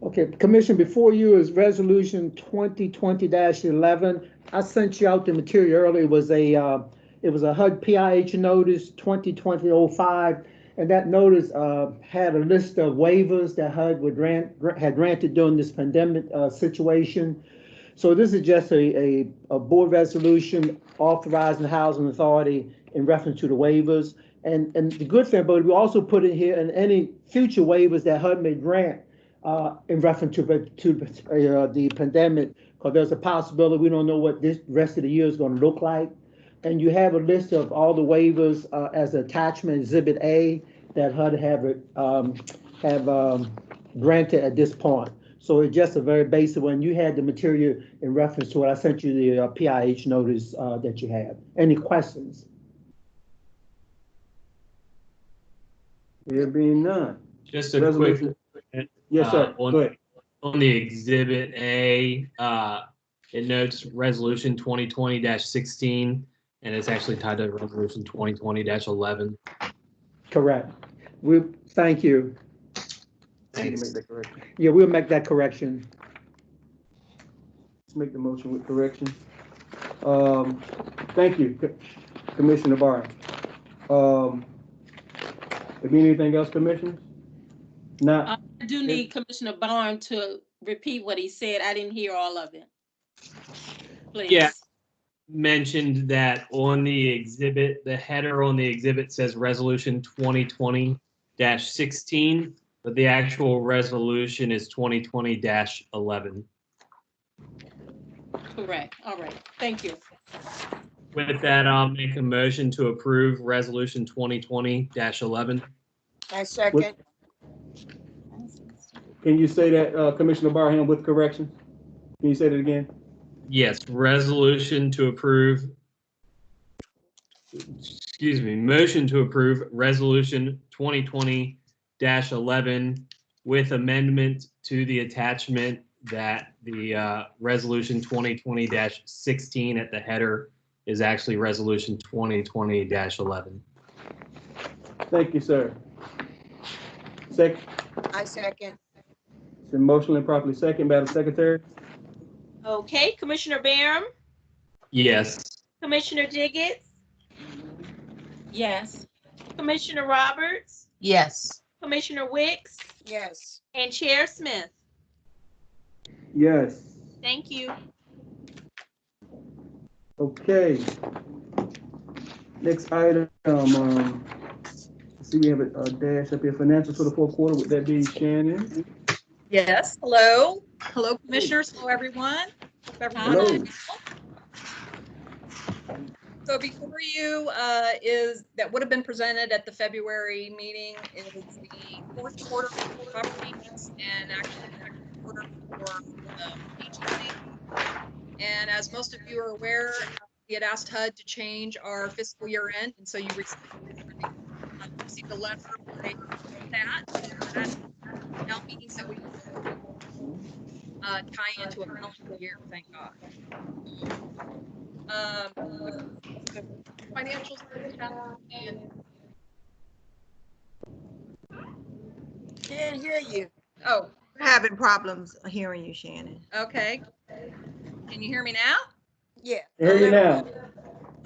Okay, Commission, before you is Resolution 2020-11. I sent you out the material earlier. It was a HUD PIH notice 2020-05, and that notice had a list of waivers that HUD had granted during this pandemic situation. So this is just a board resolution authorizing the Housing Authority in reference to the waivers. And the good thing about it, we also put in here and any future waivers that HUD may grant in reference to the pandemic, because there's a possibility we don't know what this rest of the year is going to look like. And you have a list of all the waivers as attachment Exhibit A that HUD have granted at this point. So it's just a very basic one. You had the material in reference to it. I sent you the PIH notice that you have. Any questions? There being none. Just a quick. Yes, sir. Go ahead. On the Exhibit A, it notes Resolution 2020-16, and it's actually titled Resolution 2020-11. Correct. Thank you. Make that correction. Yeah, we'll make that correction. Let's make the motion with correction. Thank you, Commissioner Barr. If anything else, Commissioners? Not. I do need Commissioner Barnes to repeat what he said. I didn't hear all of it. Please. Yeah. Mentioned that on the exhibit, the header on the exhibit says Resolution 2020-16, but the actual resolution is 2020-11. Correct. All right. Thank you. With that, I'll make a motion to approve Resolution 2020-11. I second. Can you say that, Commissioner Barham, with correction? Can you say that again? Yes, resolution to approve. Excuse me, motion to approve Resolution 2020-11 with amendment to the attachment that the Resolution 2020-16 at the header is actually Resolution 2020-11. Thank you, sir. Second. I second. It's been motioned and properly second, Madam Secretary. Okay, Commissioner Barham, Yes. Commissioner Diggett, Yes. Commissioner Roberts, Yes. Commissioner Wicks, Yes. and Chair Smith. Yes. Thank you. Okay. Next item, see, we have a dash up here, financials for the fourth quarter. Would that be Shannon? Yes, hello. Hello, commissioners. Hello, everyone. Hope everyone Hello. is well. So before you is, that would have been presented at the February meeting, is the fourth quarter for properties and actually the quarter for agency. And as most of you are aware, we had asked HUD to change our fiscal year end, and so you received a letter for that. Now means that we tie into a calendar year, thank God. The financials and Can't hear you. oh, We're having problems hearing you, Shannon. okay. Can you hear me now? Yeah. Hear you now.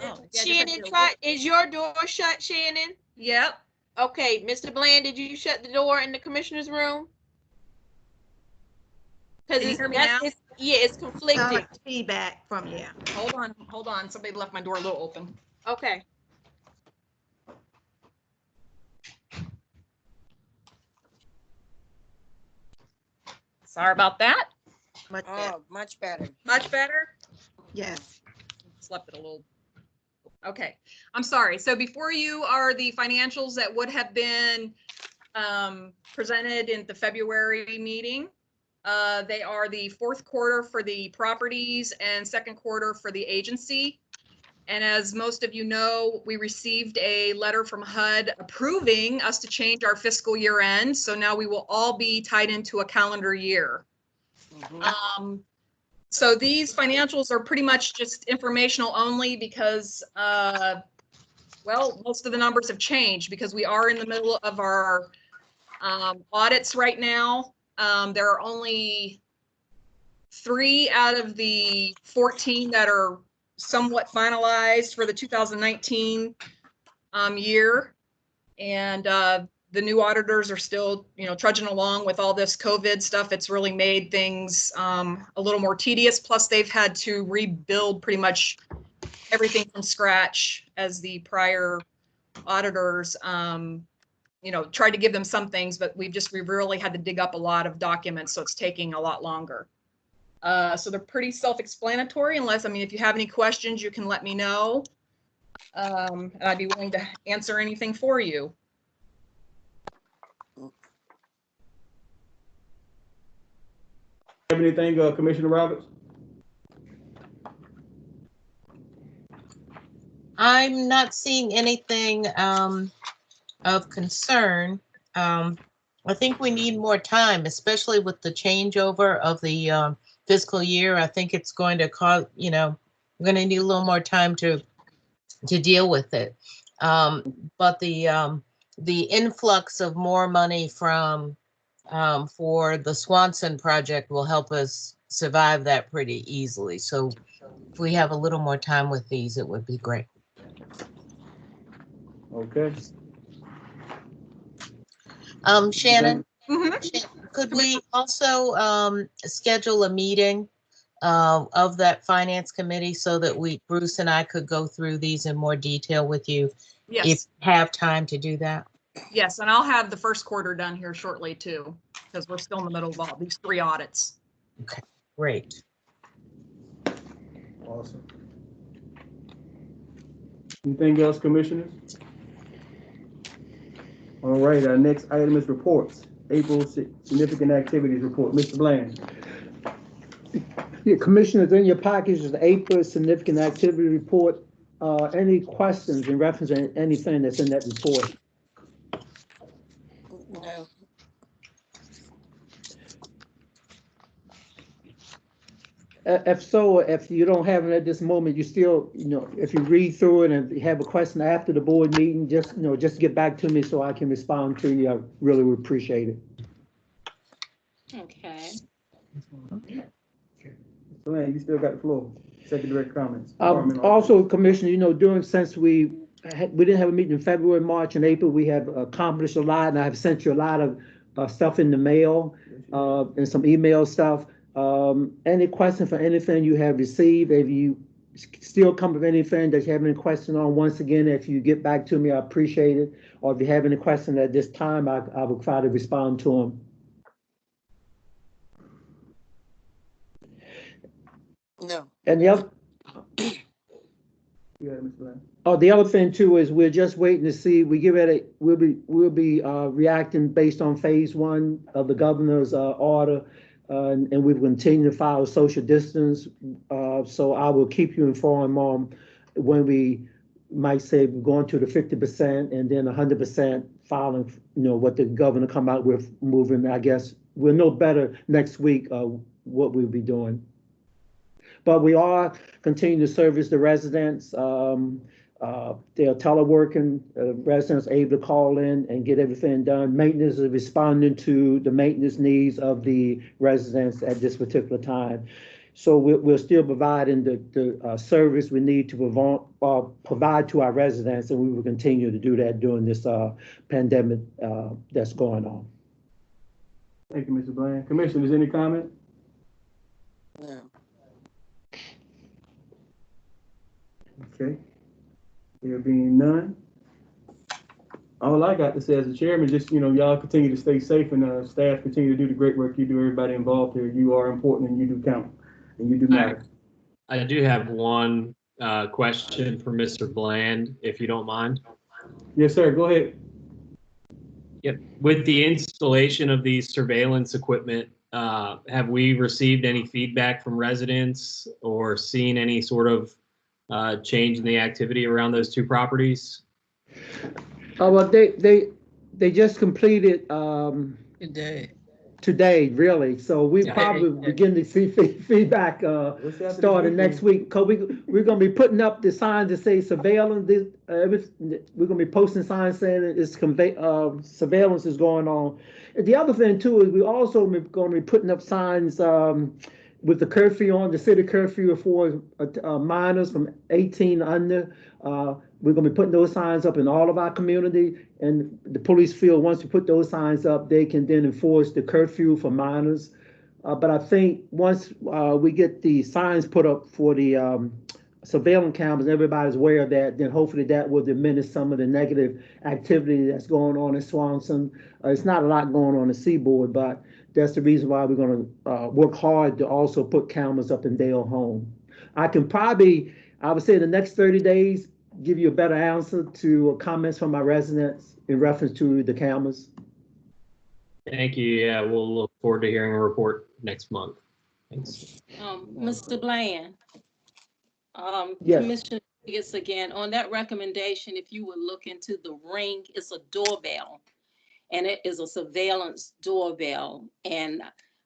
Oh, Shannon, is your door shut, Shannon? Yep. Okay, Mr. Bland, did you shut the door in the commissioner's room? Can you hear me now? Yeah, it's Sound conflicting. like feedback from, yeah. Hold on. Somebody left my door a little open. Okay. Sorry about that. Much better. Oh, much better. Much better. Yes. Slept it a little. Okay, I'm sorry. So before you are the financials that would have been presented in the February meeting. They are the fourth quarter for the properties and second quarter for the agency. And as most of you know, we received a letter from HUD approving us to change our fiscal year end. So now we will all be tied into a calendar year. So these financials are pretty much just informational only because, well, most of the numbers have changed because we are in the middle of our audits right now. There are only 3 out of the 14 that are somewhat finalized for the 2019 year. And the new auditors are still, trudging along with all this COVID stuff. It's really made things a little more tedious. Plus, they've had to rebuild pretty much everything from scratch as the prior auditors, tried to give them some things, but we've really had to dig up a lot of documents, so it's taking a lot longer. So they're pretty self-explanatory, if you have any questions, you can let me know. And I'd be willing to answer anything for you. Have anything, Commissioner Roberts? I'm not seeing anything of concern. I think we need more time, especially with the changeover of the fiscal year. I think it's going to cause, we're going to need a little more time to deal with it. But the influx of more money from for the Swanson project will help us survive that pretty easily. So if we have a little more time with these, it would be great. Okay. Shannon, Mm-hmm. could we also schedule a meeting of that finance committee so that Bruce and I could go through these in more detail with you? Yes. If you have time to do that. Yes, and I'll have the first quarter done here shortly too, because we're still in the middle of all these 3 audits. Okay, great. Awesome. Anything else, commissioners? All right, our next item is reports. April significant activities report. Mr. Bland. Yeah, Commissioners, in your package is the April significant activity report. Any questions in reference to anything that's in that report? No. If so, if you don't have it at this moment, you still, if you read through it and you have a question after the board meeting, just get back to me so I can respond to you. I really would appreciate it. Okay. Bland, you still got the floor. Second direct comments. Also, Commissioner, since we didn't have a meeting in February, March, and April, we have accomplished a lot, and I have sent you a lot of stuff in the mail and some email stuff. Any question for anything you have received? If you still come with anything that you have any question on, once again, if you get back to me, I appreciate it. Or if you have any questions at this time, I will try to respond to them. No. And the other, Yeah, Mr. Bland. the other thing too is we're just waiting to see. We'll be reacting based on phase 1 of the governor's order. And we will continue to follow social distance. So I will keep you informed on when we might say we're going to the 50% and then 100% following, what the governor come out with moving. I guess we'll know better next week what we'll be doing. But we are continuing to service the residents. They're teleworking, residents able to call in and get everything done. Maintenance is responding to the maintenance needs of the residents at this particular time. So we're still providing the service we need to provide to our residents, and we will continue to do that during this pandemic that's going on. Thank you, Mr. Bland. Commissioners, any comment? Yeah. Okay. There being none. All I got to say as a chairman, just, y'all continue to stay safe and staff continue to do the great work you do. Everybody involved here, you are important and you do count and you do matter. I do have one question for Mr. Bland, if you don't mind. Yes, sir. Go ahead. Yep. With the installation of these surveillance equipment, have we received any feedback from residents or seen any sort of change in the activity around those two properties? Well, they just completed today, really. So we probably begin to see feedback starting next week. Cause we're gonna be putting up the signs that say surveillance. We're gonna be posting signs saying that it's surveillance is going on. And the other thing too is we also gonna be putting up signs with the curfew on, the city curfew for minors from 18 under. We're gonna be putting those signs up in all of our community, and the police feel once we put those signs up, they can then enforce the curfew for minors. But I think once we get the signs put up for the surveillance cameras, everybody's aware of that, then hopefully that will diminish some of the negative activity that's going on in Swanson. It's not a lot going on in the Seaboard, but that's the reason why we're gonna work hard to also put cameras up in Dale Home. I would say the next 30 days, give you a better answer to comments from my residents in reference to the cameras. Thank you. Yeah, we'll look forward to hearing a report next month. Thanks. Mr. Bland, Yes. Commissioner Rodriguez again, on that recommendation, if you would look into the Ring, it's a doorbell, and it is a surveillance doorbell. And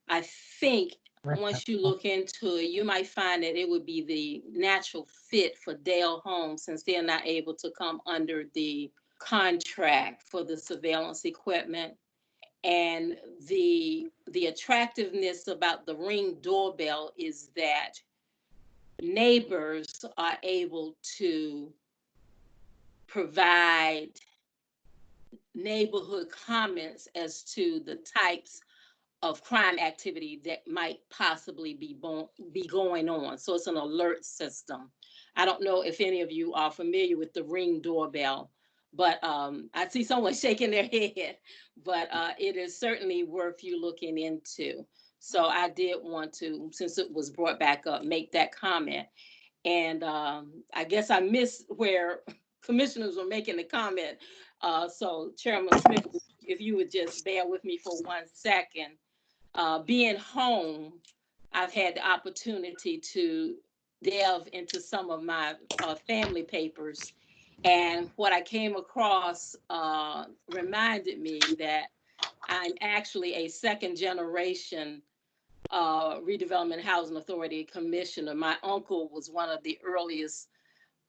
I think once you look into it, you might find that it would be the natural fit for Dale Homes, since they're not able to come under the contract for the surveillance equipment. And the attractiveness about the Ring doorbell is that neighbors are able to provide neighborhood comments as to the types of crime activity that might possibly be going on. So it's an alert system. I don't know if any of you are familiar with the Ring doorbell, but I see someone shaking their head, but it is certainly worth you looking into. So I did want to, since it was brought back up, make that comment. And I guess I missed where commissioners were making the comment. So Chairman Smith, if you would just bear with me for 1 second. Being home, I've had the opportunity to delve into some of my family papers, and what I came across reminded me that I'm actually a second generation Redevelopment Housing Authority commissioner. My uncle was one of the earliest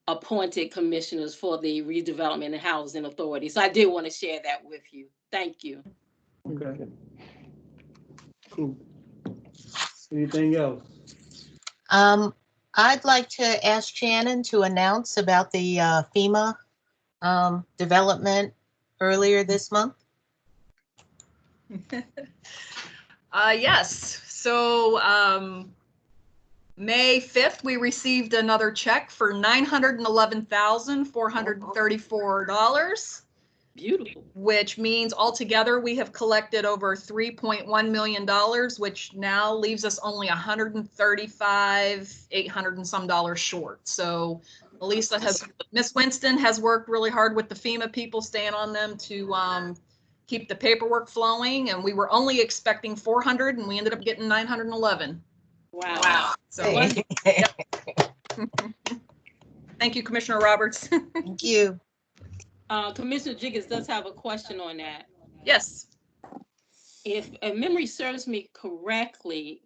appointed commissioners for the Redevelopment and Housing Authority. So I did want to share that with you. Thank you. Okay. Cool. Anything else? I'd like to ask Shannon to announce about the FEMA development earlier this month. Yes. So May 5th, we received another check for $911,434. Beautiful. Which means altogether we have collected over $3.1 million, which now leaves us only $135,800 and some dollars short. So Miss Winston has worked really hard with the FEMA people, staying on them to keep the paperwork flowing. And we were only expecting 400, and we ended up getting 911. Wow. So yep. Thank you, Commissioner Roberts. Thank you. Commissioner Jiggins does have a question on that. Yes. If memory serves me correctly,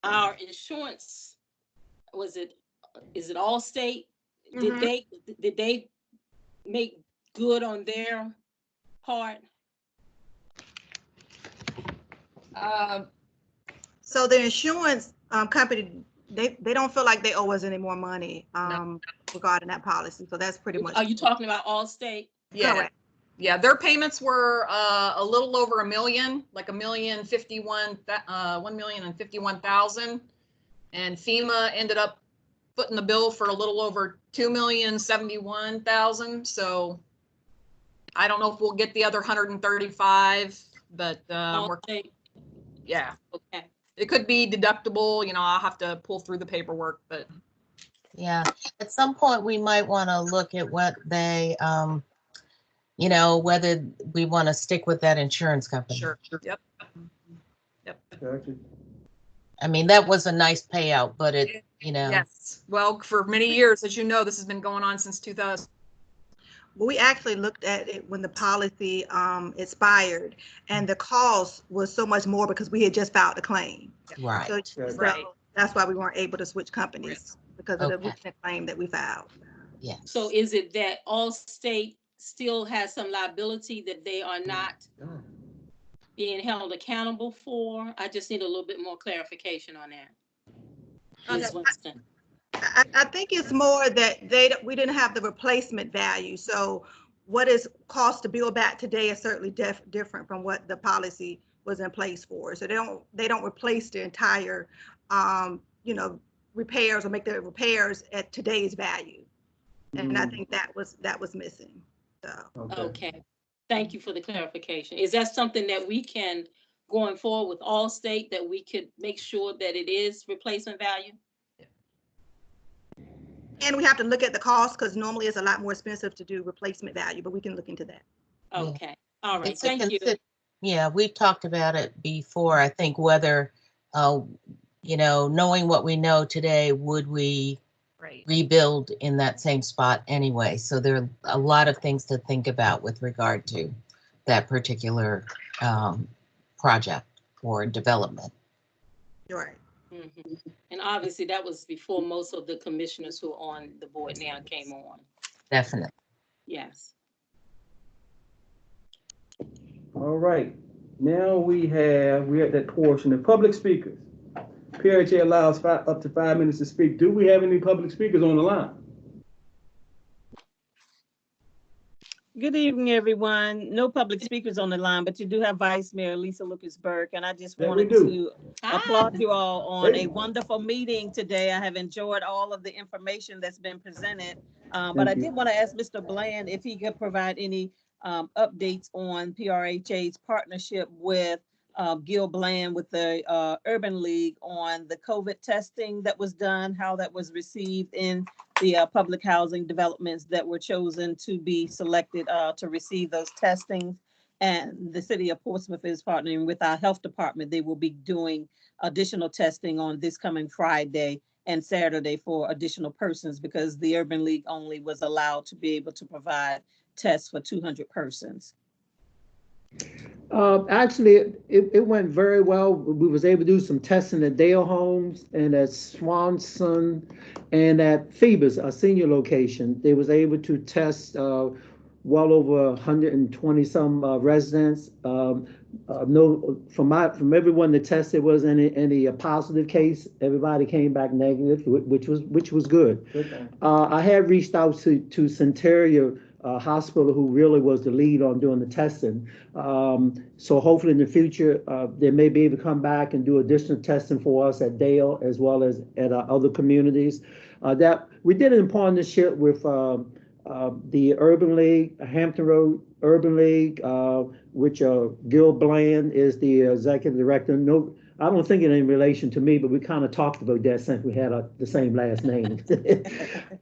our insurance, is it Allstate? Mm-hmm. Did they make good on their part? So the insurance company, they don't feel like they owe us any more money regarding that policy. So that's pretty much. Are you talking about Allstate? Yeah. Correct. Yeah, their payments were a little over $1 million, like $1,051,000. And FEMA ended up footing the bill for a little over 2,071,000. So I don't know if we'll get the other 135, but yeah. Okay. It could be deductible, you know, I'll have to pull through the paperwork, but Yeah, at some point, we might want to look at what they, you know, whether we want to stick with that insurance company. sure. Yep. Gotcha. I mean, that was a nice payout, but it, you know. Yes. Well, for many years, as you know, this has been going on since 2000. Well, we actually looked at it when the policy expired, and the cost was so much more because we had just filed the claim. Right. So that's why we weren't able to switch companies, because of the Okay. recent claim that we filed. Yeah. So is it that Allstate still has some liability that they are not being held accountable for? I just need a little bit more clarification on that. Ms. Winston. I think it's more that we didn't have the replacement value. So what is cost to build back today is certainly different from what the policy was in place for. So they don't replace the entire, you know, repairs or make the repairs at today's value. And I think that was missing. So. Okay. Thank you for the clarification. Is that something that we can, going forward with Allstate, that we could make sure that it is replacement value? And we have to look at the cost, because normally it's a lot more expensive to do replacement value, but we can look into that. Okay. All right. It's Thank you. Yeah, we've talked about it before. I think whether, you know, knowing what we know today, would we rebuild in that same spot anyway? So there are a lot of things to think about with regard to that particular project or development. Right. Mm-hmm. And obviously that was before most of the commissioners who are on the board now came on. Definitely. Yes. All right. Now we're at that portion of public speakers. PRHA allows up to 5 minutes to speak. Do we have any public speakers on the line? Good evening, everyone. No public speakers on the line, but you do have Vice Mayor Lisa Lucas Burke, and I just wanted to applaud you all on a wonderful meeting today. I have enjoyed all of the information that's been presented, but I did want to ask Mr. Bland if he could provide any updates on PRHA's partnership with Gil Bland with the Urban League on the COVID testing that was done, how that was received in the public housing developments that were chosen to be selected to receive those testings. And the city of Portsmouth is partnering with our health department. They will be doing additional testing on this coming Friday and Saturday for additional persons, because the Urban League only was allowed to be able to provide tests for 200 persons. Actually, it went very well. We was able to do some testing at Dale Homes and at Swanson and at Phoebus, our senior location. They was able to test well over 120 some residents. No, from everyone that tested wasn't any positive case. Everybody came back negative, which was good. I had reached out to Centralia hospital, who really was the lead on doing the testing. So hopefully in the future, they may be able to come back and do additional testing for us at Dale as well as at other communities. That we did it in partnership with the Urban League, Hampton Road Urban League, which Gil Bland is the executive director. No, I don't think it in relation to me, but we kind of talked about that since we had the same last name.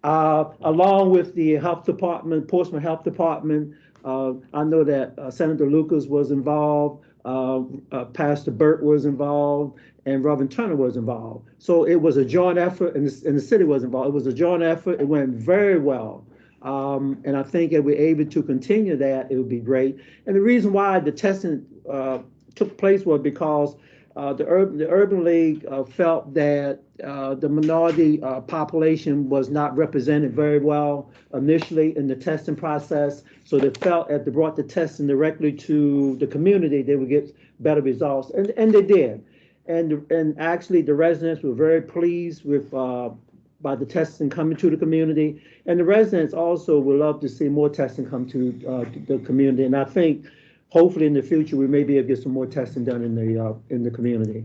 Along with the health department, Portsmouth Health Department, I know that Senator Lucas was involved, Pastor Burt was involved, and Reverend Turner was involved. So it was a joint effort, and the city was involved. It was a joint effort. It went very well. And I think if we're able to continue that, it would be great. And the reason why the testing took place was because the Urban League felt that the minority population was not represented very well initially in the testing process. So they felt if they brought the testing directly to the community, they would get better results, and they did. And actually, the residents were very pleased with by the testing coming to the community, and the residents also would love to see more testing come to the community. And I think hopefully in the future we may be able to get some more testing done in the community.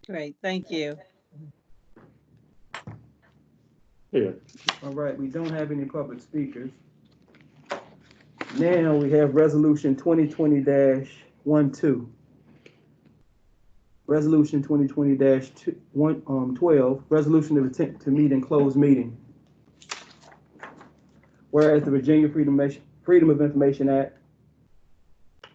Great, thank you. Here. All right, we don't have any public speakers. Now we have resolution 2020-12. Resolution 2020-12, resolution of intent to meet in closed meeting. Whereas the Virginia Freedom of Information Act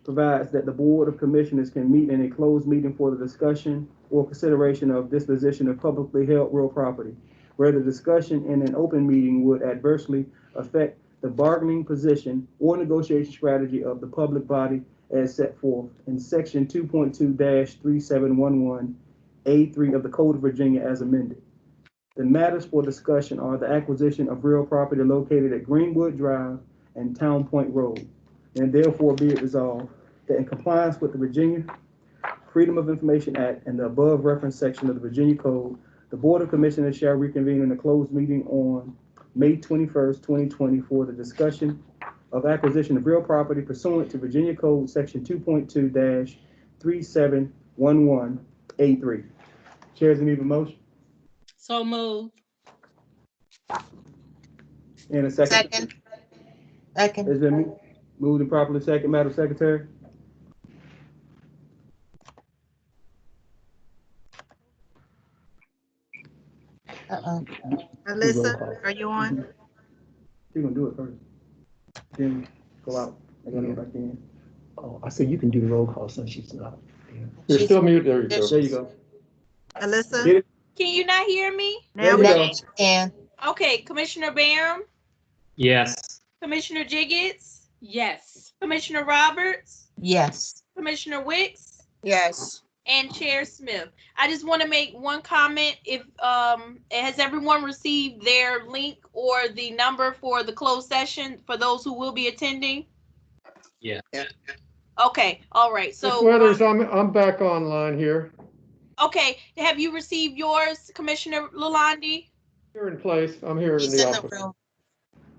provides that the Board of Commissioners can meet in a closed meeting for the discussion or consideration of disposition of publicly held real property, where the discussion in an open meeting would adversely affect the bargaining position or negotiation strategy of the public body as set forth in section 2.2-3711A3 of the Code of Virginia as amended. The matters for discussion are the acquisition of real property located at Greenwood Drive and Town Point Road. And therefore be it resolved that in compliance with the Virginia Freedom of Information Act and the above referenced section of the Virginia Code, the Board of Commissioners shall reconvene in a closed meeting on May 21st, 2020 for the discussion of acquisition of real property pursuant to Virginia Code section 2.2-3711A3. Chairs need a motion So moved. and a second. Second. Has been moved and properly second, Madam Secretary. Alyssa, are you on? You're gonna do it first. Then go out. I gotta go back in. Oh, I said you can do the roll call since she's not. You're still muted. There you go. There you go. Alyssa? Get it? Can you not hear me? Now There we you go. And Okay, Commissioner Barham, Yes. Commissioner Jiggets, Yes. Commissioner Roberts, yes. Commissioner Wicks, Yes. and Chair Smith. I just want to make one comment. If has everyone received their link or the number for the closed session for those who will be attending? Yeah. Okay, all right. Ms. So Weathers, I'm back online here. okay, have you received yours, Commissioner Lalonde? Here in place. I'm here in He's the in the office. room.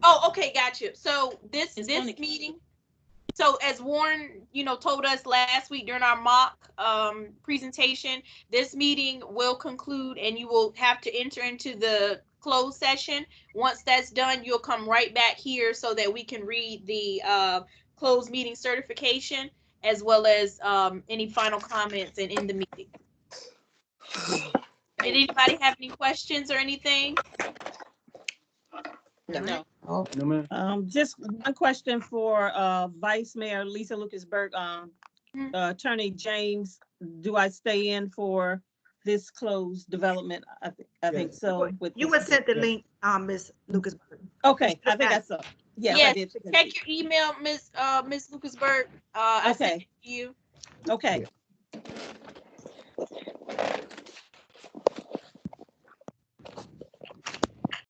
Oh, okay, got you. So this It's this funny. meeting, so as Warren, told us last week during our mock presentation, this meeting will conclude and you will have to enter into the closed session. Once that's done, you'll come right back here so that we can read the closed meeting certification as well as any final comments and end the meeting. Did anybody have any questions or anything? No. Oh, No, ma'am. Just one question for Vice Mayor Lisa Lucasberg. Attorney James, do I stay in for this closed development? I think so. You were sent the link, Ms. Lucasberg. Okay, I think I saw. Yes, I Yes, did. check your email, Miss Lucasberg. I sent Okay. it to you. Okay,